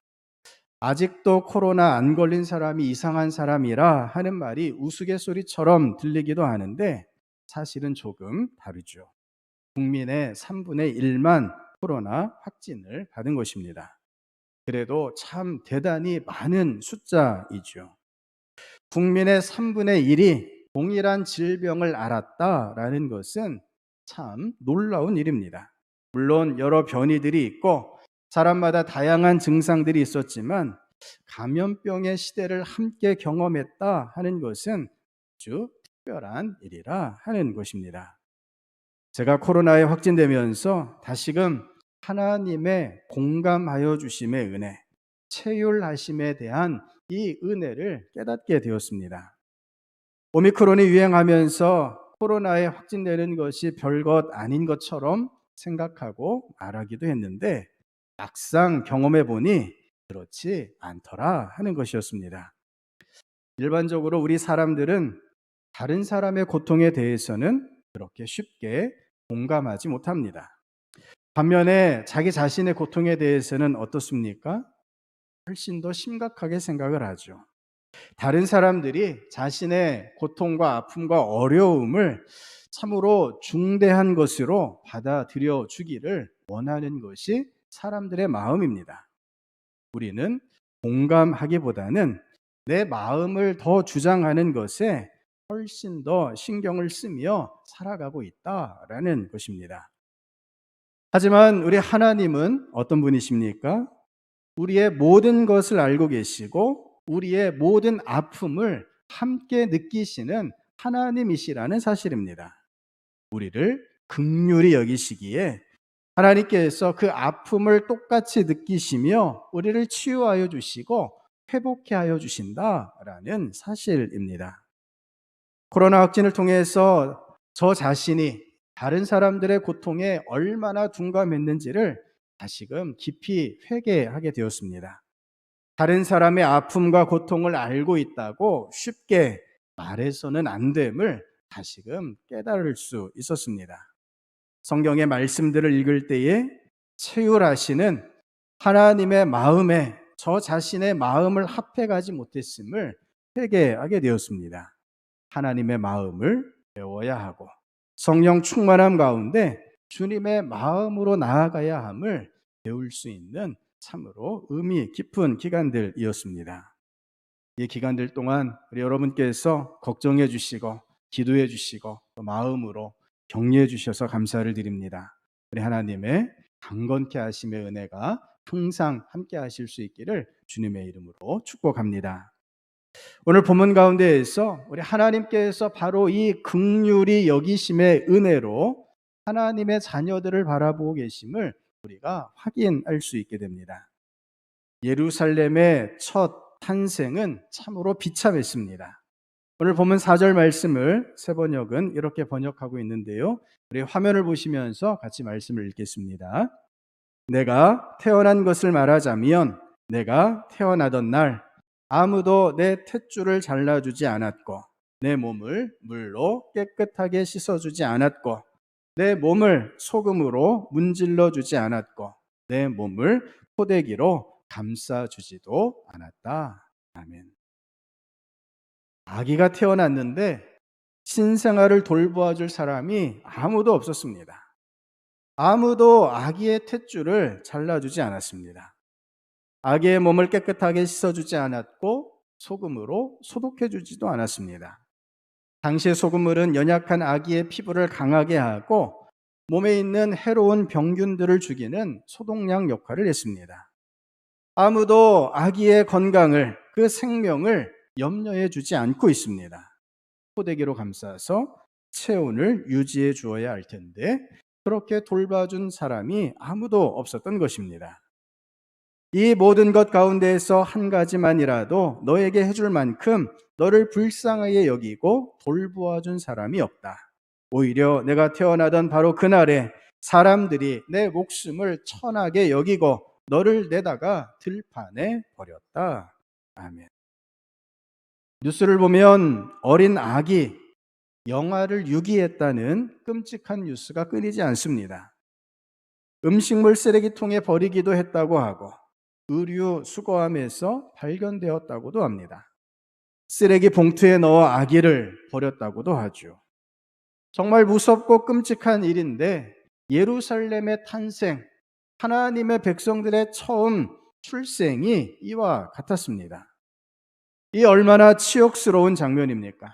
아직도 코로나 안 걸린 사람이 이상한 사람이라 하는 말이 우스갯소리처럼 들리기도 하는데 사실은 조금 다르죠. 국민의 3분의 1만 코로나 확진을 받은 것입니다. 그래도 참 대단히 많은 숫자이죠. 국민의 3분의 1이 동일한 질병을 앓았다라는 것은 참 놀라운 일입니다. 물론 여러 변이들이 있고 사람마다 다양한 증상들이 있었지만 감염병의 시대를 함께 경험했다 하는 것은 아주 특별한 일이라 하는 것입니다. 제가 코로나에 확진되면서 다시금 하나님의 공감하여 주심의 은혜, 체휼하심에 대한 이 은혜를 깨닫게 되었습니다. 오미크론이 유행하면서 코로나에 확진되는 것이 별것 아닌 것처럼 생각하고 말하기도 했는데 막상 경험해 보니 그렇지 않더라 하는 것이었습니다. 일반적으로 우리 사람들은 다른 사람의 고통에 대해서는 그렇게 쉽게 공감하지 못합니다. 반면에 자기 자신의 고통에 대해서는 어떻습니까? 훨씬 더 심각하게 생각을 하죠. 다른 사람들이 자신의 고통과 아픔과 어려움을 참으로 중대한 것으로 받아들여 주기를 원하는 것이 사람들의 마음입니다. 우리는 공감하기보다는 내 마음을 더 주장하는 것에 훨씬 더 신경을 쓰며 살아가고 있다라는 것입니다. 하지만 우리 하나님은 어떤 분이십니까? 우리의 모든 것을 알고 계시고 우리의 모든 아픔을 함께 느끼시는 하나님이시라는 사실입니다. 우리를 긍휼히 여기시기에 하나님께서 그 아픔을 똑같이 느끼시며 우리를 치유하여 주시고 회복해 하여 주신다라는 사실입니다. 코로나 확진을 통해서 저 자신이 다른 사람들의 고통에 얼마나 둔감했는지를 다시금 깊이 회개하게 되었습니다. 다른 사람의 아픔과 고통을 알고 있다고 쉽게 말해서는 안 됨을 다시금 깨달을 수 있었습니다. 성경의 말씀들을 읽을 때에 체휼하시는 하나님의 마음에 저 자신의 마음을 합해가지 못했음을 회개하게 되었습니다. 하나님의 마음을 배워야 하고 성령 충만함 가운데 주님의 마음으로 나아가야 함을 배울 수 있는 참으로 의미 깊은 기간들이었습니다. 이 기간들 동안 우리 여러분께서 걱정해 주시고 기도해 주시고 또 마음으로 격려해 주셔서 감사를 드립니다. 우리 하나님의 강건케 하심의 은혜가 항상 함께 하실 수 있기를 주님의 이름으로 축복합니다. 오늘 본문 가운데에서 우리 하나님께서 바로 이 긍휼히 여기심의 은혜로 하나님의 자녀들을 바라보고 계심을 우리가 확인할 수 있게 됩니다. 예루살렘의 첫 탄생은 참으로 비참했습니다. 오늘 본문 4절 말씀을 새 번역은 이렇게 번역하고 있는데요. 우리 화면을 보시면서 같이 말씀을 읽겠습니다. 내가 태어난 것을 말하자면 내가 태어나던 날 아무도 내 탯줄을 잘라주지 않았고 내 몸을 물로 깨끗하게 씻어주지 않았고 내 몸을 소금으로 문질러 주지 않았고 내 몸을 포대기로 감싸주지도 않았다. 아멘. 아기가 태어났는데 신생아를 돌보아줄 사람이 아무도 없었습니다. 아무도 아기의 탯줄을 잘라주지 않았습니다. 아기의 몸을 깨끗하게 씻어주지 않았고 소금으로 소독해주지도 않았습니다. 당시의 소금물은 연약한 아기의 피부를 강하게 하고 몸에 있는 해로운 병균들을 죽이는 소독약 역할을 했습니다. 아무도 아기의 건강을, 그 생명을 염려해 주지 않고 있습니다. 포대기로 감싸서 체온을 유지해 주어야 할 텐데 그렇게 돌봐준 사람이 아무도 없었던 것입니다. 이 모든 것 가운데에서 한 가지만이라도 너에게 해줄 만큼 너를 불쌍하게 여기고 돌보아준 사람이 없다. 오히려 내가 태어나던 바로 그날에 사람들이 내 목숨을 천하게 여기고 너를 내다가 들판에 버렸다. 아멘. 뉴스를 보면 어린 아기 영아를 유기했다는 끔찍한 뉴스가 끊이지 않습니다. 음식물 쓰레기통에 버리기도 했다고 하고 의류 수거함에서 발견되었다고도 합니다. 쓰레기 봉투에 넣어 아기를 버렸다고도 하죠. 정말 무섭고 끔찍한 일인데 예루살렘의 탄생, 하나님의 백성들의 처음 출생이 이와 같았습니다. 이 얼마나 치욕스러운 장면입니까?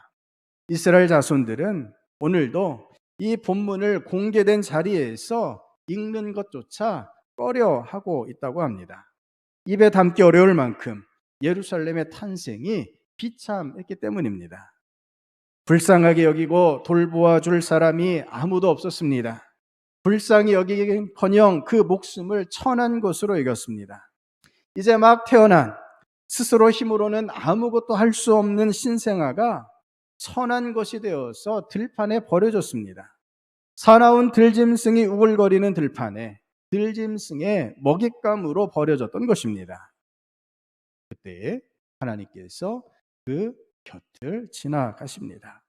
이스라엘 자손들은 오늘도 이 본문을 공개된 자리에서 읽는 것조차 꺼려하고 있다고 합니다. 입에 담기 어려울 만큼 예루살렘의 탄생이 비참했기 때문입니다. 불쌍하게 여기고 돌보아 줄 사람이 아무도 없었습니다. 불쌍히 여기긴커녕 그 목숨을 천한 것으로 여겼습니다. 이제 막 태어난 스스로 힘으로는 아무것도 할 수 없는 신생아가 천한 것이 되어서 들판에 버려졌습니다. 사나운 들짐승이 우글거리는 들판에 들짐승의 먹잇감으로 버려졌던 것입니다. 그때 하나님께서 그 곁을 지나가십니다.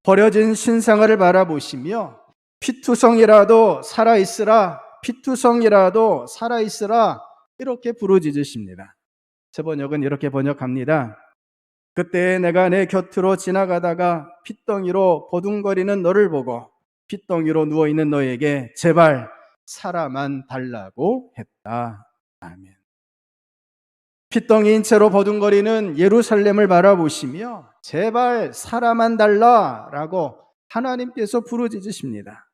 버려진 신생아를 바라보시며 피투성이라도 살아있으라, 피투성이라도 살아있으라 이렇게 부르짖으십니다. 제 번역은 이렇게 번역합니다. 그때 내가 내 곁으로 지나가다가 핏덩이로 버둥거리는 너를 보고 핏덩이로 누워있는 너에게 제발 살아만 달라고 했다. 아멘. 핏덩이인 채로 버둥거리는 예루살렘을 바라보시며 제발 살아만 달라라고 하나님께서 부르짖으십니다.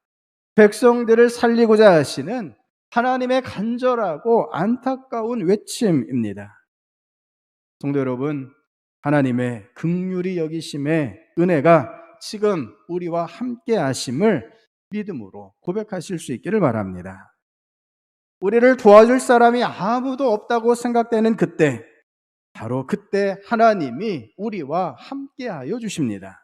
백성들을 살리고자 하시는 하나님의 간절하고 안타까운 외침입니다. 성도 여러분, 하나님의 긍휼히 여기심의 은혜가 지금 우리와 함께 하심을 믿음으로 고백하실 수 있기를 바랍니다. 우리를 도와줄 사람이 아무도 없다고 생각되는 그때, 바로 그때 하나님이 우리와 함께하여 주십니다.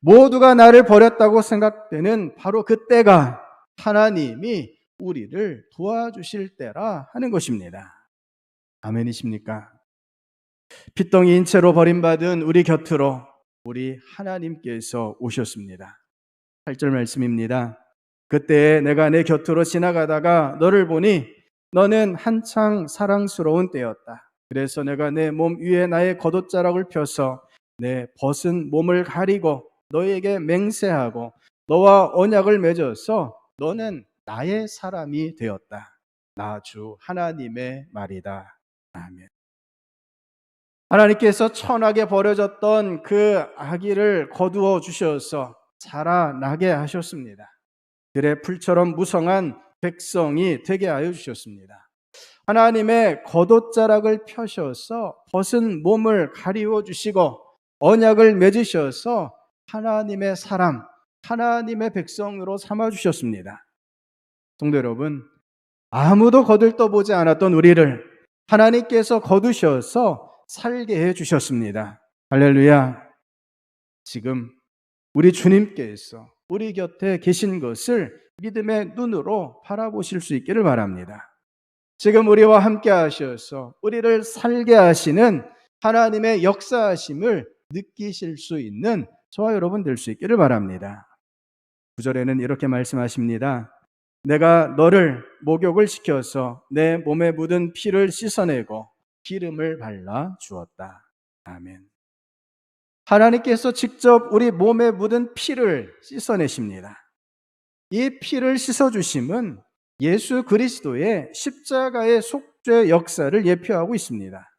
모두가 나를 버렸다고 생각되는 바로 그때가 하나님이 우리를 도와주실 때라 하는 것입니다. 아멘이십니까? 핏덩이인 채로 버림받은 우리 곁으로 우리 하나님께서 오셨습니다. 8절 말씀입니다. 그때 내가 내 곁으로 지나가다가 너를 보니 너는 한창 사랑스러운 때였다. 그래서 내가 내 몸 위에 나의 겉옷자락을 펴서 내 벗은 몸을 가리고 너에게 맹세하고 너와 언약을 맺어서 너는 나의 사람이 되었다. 나 주 하나님의 말이다. 아멘. 하나님께서 천하게 버려졌던 그 아기를 거두어 주셔서 자라나게 하셨습니다. 들의 풀처럼 무성한 백성이 되게 하여 주셨습니다. 하나님의 겉옷자락을 펴셔서 벗은 몸을 가리워 주시고 언약을 맺으셔서 하나님의 사람, 하나님의 백성으로 삼아 주셨습니다. 성도 여러분, 아무도 거들떠보지 않았던 우리를 하나님께서 거두셔서 살게 해 주셨습니다. 할렐루야. 지금 우리 주님께서 우리 곁에 계신 것을 믿음의 눈으로 바라보실 수 있기를 바랍니다. 지금 우리와 함께 하셔서 우리를 살게 하시는 하나님의 역사하심을 느끼실 수 있는 저와 여러분 될 수 있기를 바랍니다. 9절에는 이렇게 말씀하십니다. 내가 너를 목욕을 시켜서 내 몸에 묻은 피를 씻어내고 기름을 발라 주었다. 아멘. 하나님께서 직접 우리 몸에 묻은 피를 씻어내십니다. 이 피를 씻어주심은 예수 그리스도의 십자가의 속죄 역사를 예표하고 있습니다.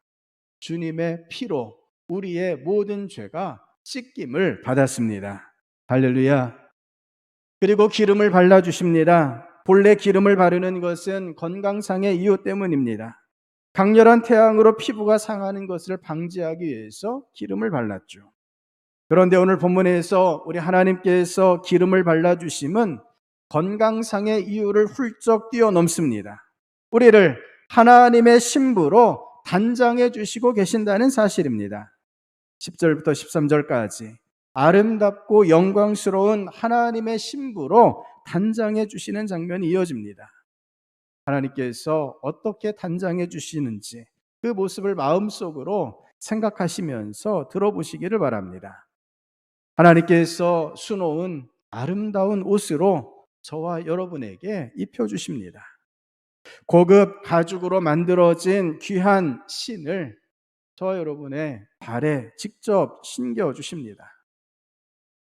주님의 피로 우리의 모든 죄가 씻김을 받았습니다. 할렐루야. 그리고 기름을 발라주십니다. 본래 기름을 바르는 것은 건강상의 이유 때문입니다. 강렬한 태양으로 피부가 상하는 것을 방지하기 위해서 기름을 발랐죠. 그런데 오늘 본문에서 우리 하나님께서 기름을 발라주심은 건강상의 이유를 훌쩍 뛰어넘습니다. 우리를 하나님의 신부로 단장해 주시고 계신다는 사실입니다. 10절부터 13절까지 아름답고 영광스러운 하나님의 신부로 단장해 주시는 장면이 이어집니다. 하나님께서 어떻게 단장해 주시는지 그 모습을 마음속으로 생각하시면서 들어보시기를 바랍니다. 하나님께서 수놓은 아름다운 옷으로 저와 여러분에게 입혀주십니다. 고급 가죽으로 만들어진 귀한 신을 저와 여러분의 발에 직접 신겨주십니다.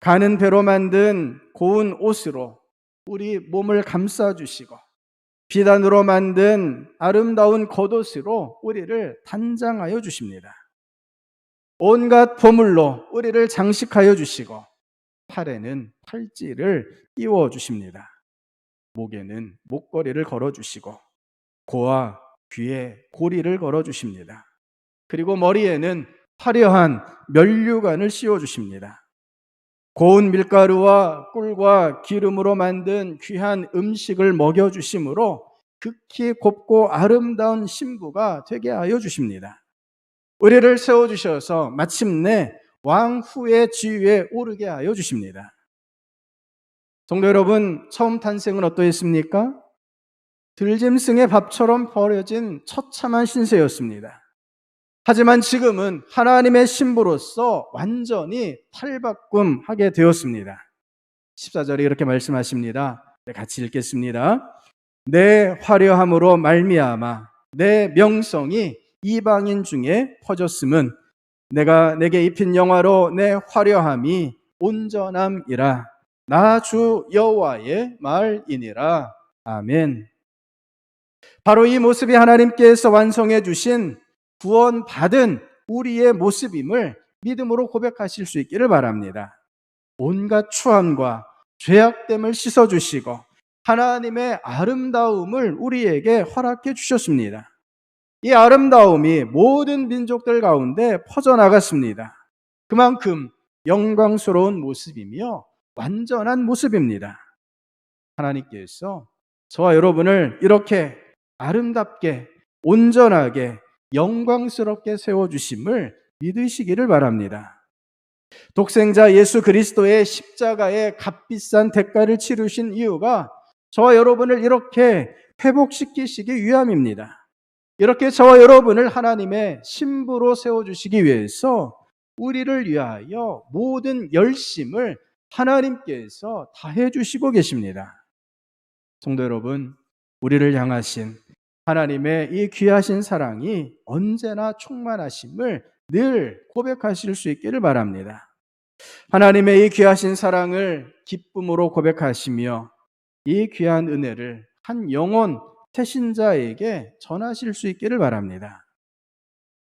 가는 배로 만든 고운 옷으로 우리 몸을 감싸주시고 비단으로 만든 아름다운 겉옷으로 우리를 단장하여 주십니다. 온갖 보물로 우리를 장식하여 주시고 팔에는 팔찌를 끼워 주십니다. 목에는 목걸이를 걸어 주시고 코와 귀에 고리를 걸어 주십니다. 그리고 머리에는 화려한 면류관을 씌워 주십니다. 고운 밀가루와 꿀과 기름으로 만든 귀한 음식을 먹여 주심으로 극히 곱고 아름다운 신부가 되게 하여 주십니다. 우리를 세워주셔서 마침내 왕후의 지위에 오르게 하여 주십니다. 성도 여러분, 처음 탄생은 어떠했습니까? 들짐승의 밥처럼 버려진 처참한 신세였습니다. 하지만 지금은 하나님의 신부로서 완전히 탈바꿈하게 되었습니다. 14절에 이렇게 말씀하십니다. 같이 읽겠습니다. 내 화려함으로 말미암아 내 명성이 이방인 중에 퍼졌음은 내가 내게 입힌 영화로 내 화려함이 온전함이라. 나 주 여호와의 말이니라. 아멘. 바로 이 모습이 하나님께서 완성해 주신 구원받은 우리의 모습임을 믿음으로 고백하실 수 있기를 바랍니다. 온갖 추함과 죄악됨을 씻어주시고 하나님의 아름다움을 우리에게 허락해 주셨습니다. 이 아름다움이 모든 민족들 가운데 퍼져나갔습니다. 그만큼 영광스러운 모습이며 완전한 모습입니다. 하나님께서 저와 여러분을 이렇게 아름답게 온전하게 영광스럽게 세워주심을 믿으시기를 바랍니다. 독생자 예수 그리스도의 십자가의 값비싼 대가를 치르신 이유가 저와 여러분을 이렇게 회복시키시기 위함입니다. 이렇게 저와 여러분을 하나님의 신부로 세워주시기 위해서 우리를 위하여 모든 열심을 하나님께서 다해 주시고 계십니다. 성도 여러분, 우리를 향하신 하나님의 이 귀하신 사랑이 언제나 충만하심을 늘 고백하실 수 있기를 바랍니다. 하나님의 이 귀하신 사랑을 기쁨으로 고백하시며 이 귀한 은혜를 한 영혼 태신자에게 전하실 수 있기를 바랍니다.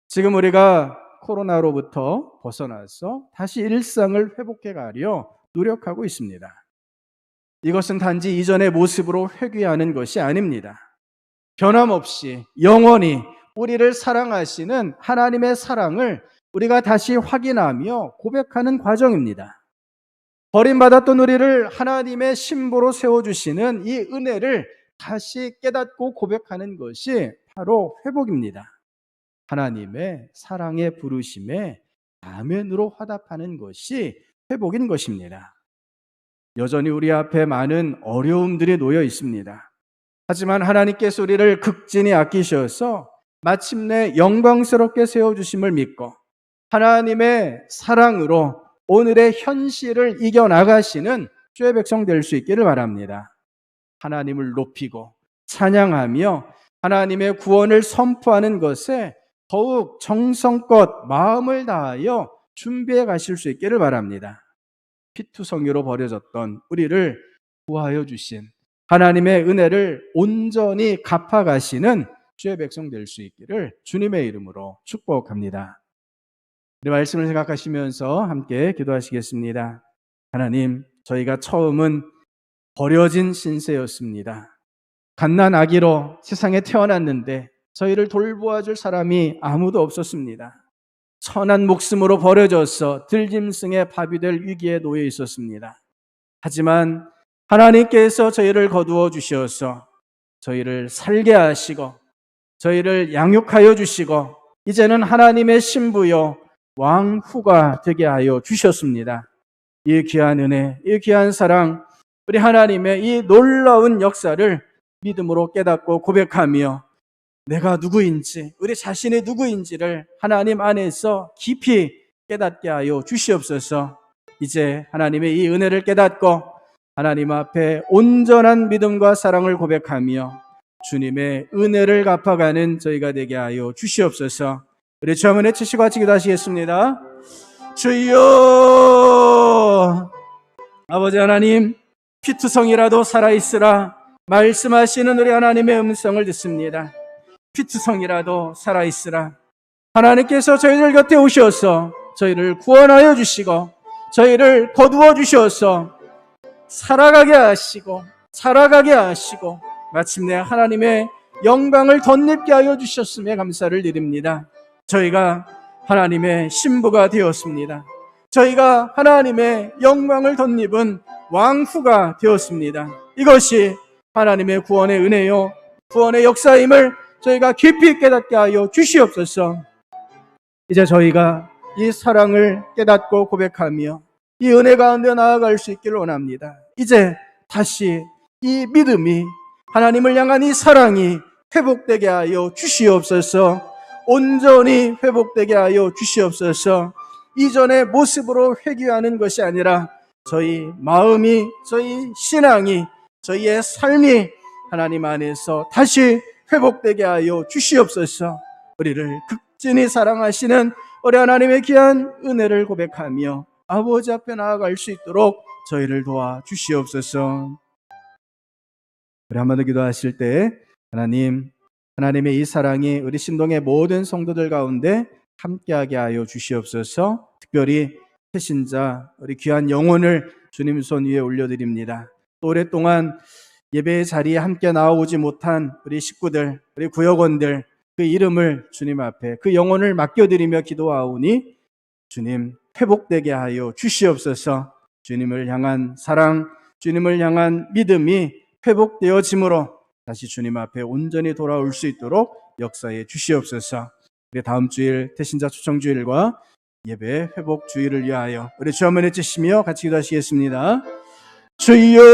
지금 우리가 코로나로부터 벗어나서 다시 일상을 회복해 가려 노력하고 있습니다. 이것은 단지 이전의 모습으로 회귀하는 것이 아닙니다. 변함없이 영원히 우리를 사랑하시는 하나님의 사랑을 우리가 다시 확인하며 고백하는 과정입니다. 버림받았던 우리를 하나님의 신부로 세워주시는 이 은혜를 다시 깨닫고 고백하는 것이 바로 회복입니다. 하나님의 사랑의 부르심에 아멘으로 화답하는 것이 회복인 것입니다. 여전히 우리 앞에 많은 어려움들이 놓여 있습니다. 하지만 하나님께서 우리를 극진히 아끼셔서 마침내 영광스럽게 세워주심을 믿고 하나님의 사랑으로 오늘의 현실을 이겨나가시는 주의 백성 될 수 있기를 바랍니다. 하나님을 높이고 찬양하며 하나님의 구원을 선포하는 것에 더욱 정성껏 마음을 다하여 준비해 가실 수 있기를 바랍니다. 피투성이로 버려졌던 우리를 구하여 주신 하나님의 은혜를 온전히 갚아가시는 주의 백성 될 수 있기를 주님의 이름으로 축복합니다. 우리 말씀을 생각하시면서 함께 기도하시겠습니다. 하나님, 저희가 처음은 버려진 신세였습니다. 갓난 아기로 세상에 태어났는데 저희를 돌보아 줄 사람이 아무도 없었습니다. 천한 목숨으로 버려져서 들짐승의 밥이 될 위기에 놓여 있었습니다. 하지만 하나님께서 저희를 거두어 주셔서 저희를 살게 하시고 저희를 양육하여 주시고 이제는 하나님의 신부요 왕후가 되게 하여 주셨습니다. 이 귀한 은혜, 이 귀한 사랑, 우리 하나님의 이 놀라운 역사를 믿음으로 깨닫고 고백하며 내가 누구인지, 우리 자신이 누구인지를 하나님 안에서 깊이 깨닫게 하여 주시옵소서. 이제 하나님의 이 은혜를 깨닫고 하나님 앞에 온전한 믿음과 사랑을 고백하며 주님의 은혜를 갚아가는 저희가 되게 하여 주시옵소서. 우리 주 한번 외치시고 같이 기도하시겠습니다. 주여, 아버지 하나님, 피투성이라도 살아있으라 말씀하시는 우리 하나님의 음성을 듣습니다. 피투성이라도 살아있으라. 하나님께서 저희들 곁에 오셔서 저희를 구원하여 주시고 저희를 거두어 주셔서 살아가게 하시고 마침내 하나님의 영광을 덧입게 하여 주셨음에 감사를 드립니다. 저희가 하나님의 신부가 되었습니다. 저희가 하나님의 영광을 덧입은 왕후가 되었습니다. 이것이 하나님의 구원의 은혜요 구원의 역사임을 저희가 깊이 깨닫게 하여 주시옵소서. 이제 저희가 이 사랑을 깨닫고 고백하며 이 은혜 가운데 나아갈 수 있기를 원합니다. 이제 다시 이 믿음이, 하나님을 향한 이 사랑이 회복되게 하여 주시옵소서. 온전히 회복되게 하여 주시옵소서. 이전의 모습으로 회귀하는 것이 아니라 저희 마음이, 저희 신앙이, 저희의 삶이 하나님 안에서 다시 회복되게 하여 주시옵소서. 우리를 극진히 사랑하시는 우리 하나님의 귀한 은혜를 고백하며 아버지 앞에 나아갈 수 있도록 저희를 도와 주시옵소서. 우리 한번 더 기도하실 때 하나님의 이 사랑이 우리 신동의 모든 성도들 가운데 함께하게 하여 주시옵소서. 특별히 새신자 우리 귀한 영혼을 주님 손 위에 올려드립니다. 또 오랫동안 예배의 자리에 함께 나오지 못한 우리 식구들, 우리 구역원들, 그 이름을 주님 앞에 그 영혼을 맡겨드리며 기도하오니 주님 회복되게 하여 주시옵소서. 주님을 향한 사랑, 주님을 향한 믿음이 회복되어짐으로 다시 주님 앞에 온전히 돌아올 수 있도록 역사해 주시옵소서. 우리 다음 주일 태신자 초청주일과 예배 회복 주일을 위하여 우리 주 한번 외치시며 같이 기도하시겠습니다. 주여,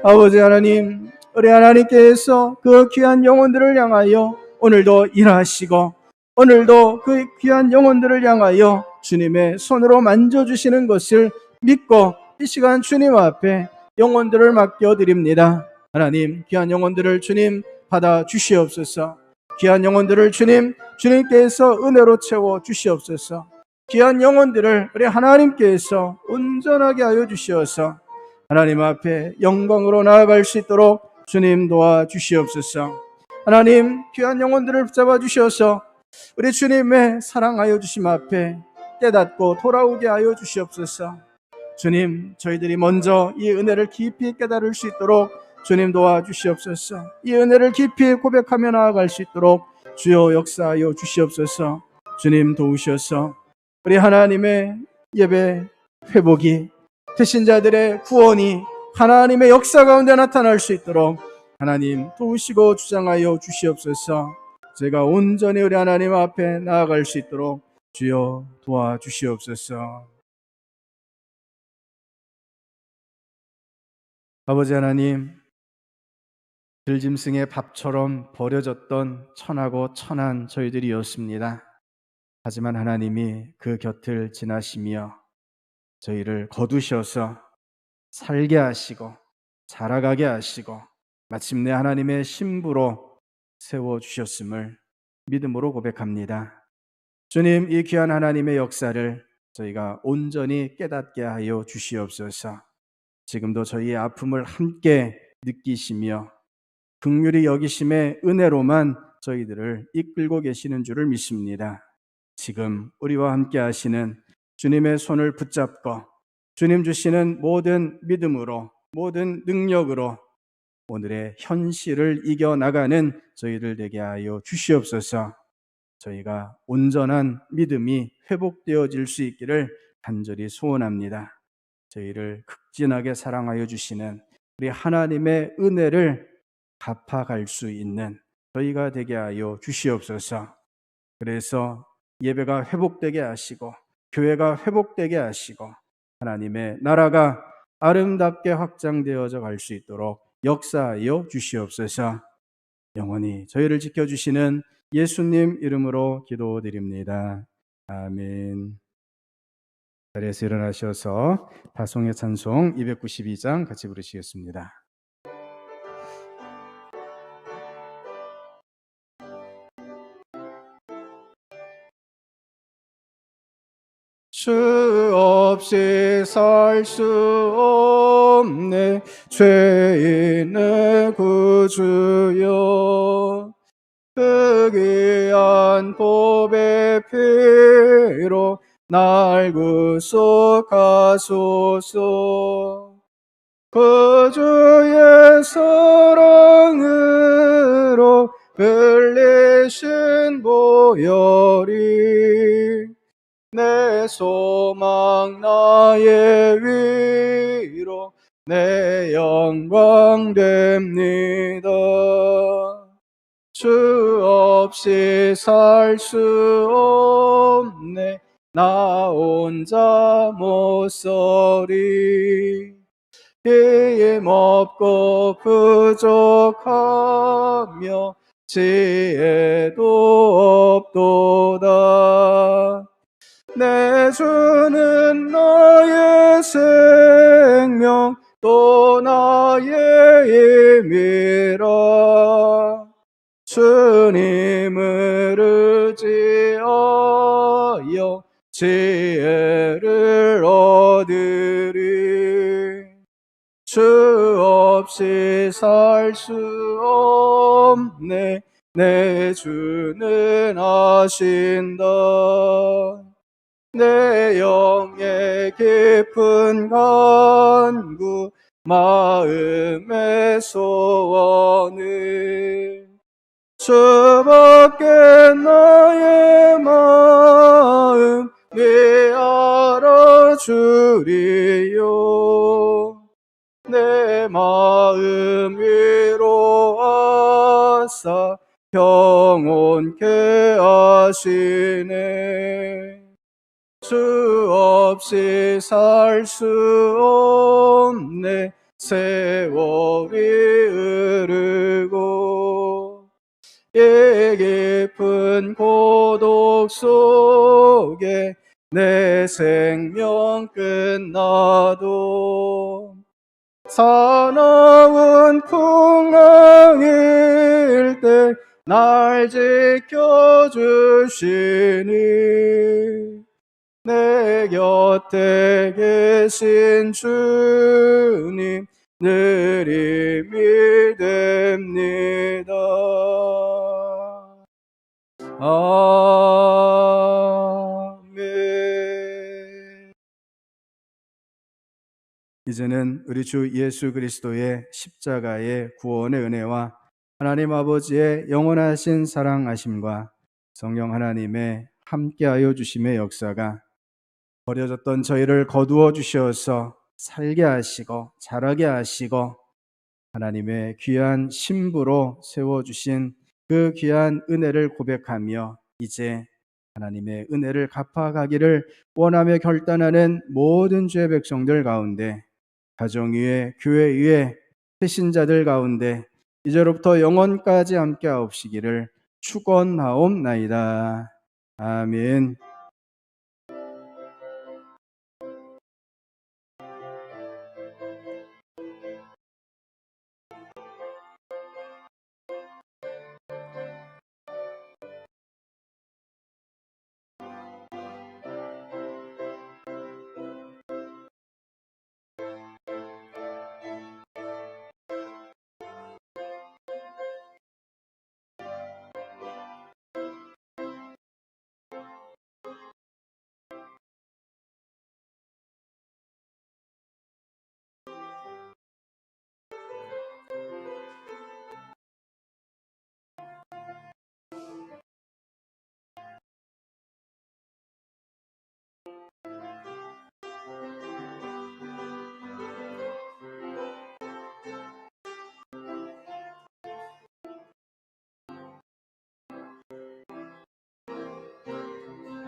아버지 하나님, 우리 하나님께서 그 귀한 영혼들을 향하여 오늘도 일하시고 오늘도 그 귀한 영혼들을 향하여 주님의 손으로 만져주시는 것을 믿고 이 시간 주님 앞에 영혼들을 맡겨드립니다. 하나님, 귀한 영혼들을 주님 받아 주시옵소서. 귀한 영혼들을 주님께서 은혜로 채워 주시옵소서. 귀한 영혼들을 우리 하나님께서 온전하게 하여 주시어서 하나님 앞에 영광으로 나아갈 수 있도록 주님 도와 주시옵소서. 하나님, 귀한 영혼들을 붙잡아 주셔서 우리 주님의 사랑하여 주심 앞에 깨닫고 돌아오게 하여 주시옵소서. 주님, 저희들이 먼저 이 은혜를 깊이 깨달을 수 있도록 주님 도와주시옵소서. 이 은혜를 깊이 고백하며 나아갈 수 있도록 주여 역사하여 주시옵소서. 주님 도우셔서 우리 하나님의 예배 회복이, 태신자들의 구원이 하나님의 역사 가운데 나타날 수 있도록 하나님 도우시고 주장하여 주시옵소서. 제가 온전히 우리 하나님 앞에 나아갈 수 있도록 주여 도와주시옵소서. 아버지 하나님, 들짐승의 밥처럼 버려졌던 천하고 천한 저희들이었습니다. 하지만 하나님이 그 곁을 지나시며 저희를 거두셔서 살게 하시고 자라가게 하시고 마침내 하나님의 신부로 세워주셨음을 믿음으로 고백합니다. 주님, 이 귀한 하나님의 역사를 저희가 온전히 깨닫게 하여 주시옵소서. 지금도 저희의 아픔을 함께 느끼시며 긍휼히 여기심의 은혜로만 저희들을 이끌고 계시는 줄을 믿습니다. 지금 우리와 함께 하시는 주님의 손을 붙잡고 주님 주시는 모든 믿음으로, 모든 능력으로 오늘의 현실을 이겨나가는 저희들 되게 하여 주시옵소서. 저희가 온전한 믿음이 회복되어질 수 있기를 간절히 소원합니다. 저희를 극진하게 사랑하여 주시는 우리 하나님의 은혜를 갚아갈 수 있는 저희가 되게 하여 주시옵소서. 그래서 예배가 회복되게 하시고 교회가 회복되게 하시고 하나님의 나라가 아름답게 확장되어져 갈 수 있도록 역사하여 주시옵소서. 영원히 저희를 지켜주시는 예수님 이름으로 기도드립니다. 아멘. 자리에서 일어나셔서 다송의 찬송 292장 같이 부르시겠습니다. 주 없이 살 수 없네 죄인의 구주여, 그 귀한 보배 피로 날 구속하소서. 그 주의 사랑으로 흘리신 보혈이 내 소망 나의 위로 내 영광 됩니다. 주 없이 살 수 없네 나 혼자 못 서리. 힘없고 부족하며 지혜도 없도다. 내 주는 나의 생명 또 나의 힘이라. 주님을 의지하여 지혜를 얻으리. 주 없이 살 수 없네 내 주는 아신다. 내 영의 깊은 간구 마음의 소원을 주밖에 나의 마음 네 알아주리요. 내 마음 위로하사 평온케 하시네. 주 없이 살 수 없네 세월이 흐르고 이 깊은 고독 속에 내 생명 끝나도 사나운 풍랑일 때 날 지켜주시니 내 곁에 계신 주님 늘 힘이 됩니다. 아멘. 이제는 우리 주 예수 그리스도의 십자가의 구원의 은혜와 하나님 아버지의 영원하신 사랑하심과 성령 하나님의 함께하여 주심의 역사가 버려졌던 저희를 거두어 주셔서 살게 하시고 자라게 하시고 하나님의 귀한 신부로 세워주신 그 귀한 은혜를 고백하며 이제 하나님의 은혜를 갚아가기를 원하며 결단하는 모든 주의 백성들 가운데, 가정 위에 교회 위에 새신자들 가운데 이제로부터 영원까지 함께 하옵시기를 축원하옵나이다. 아멘.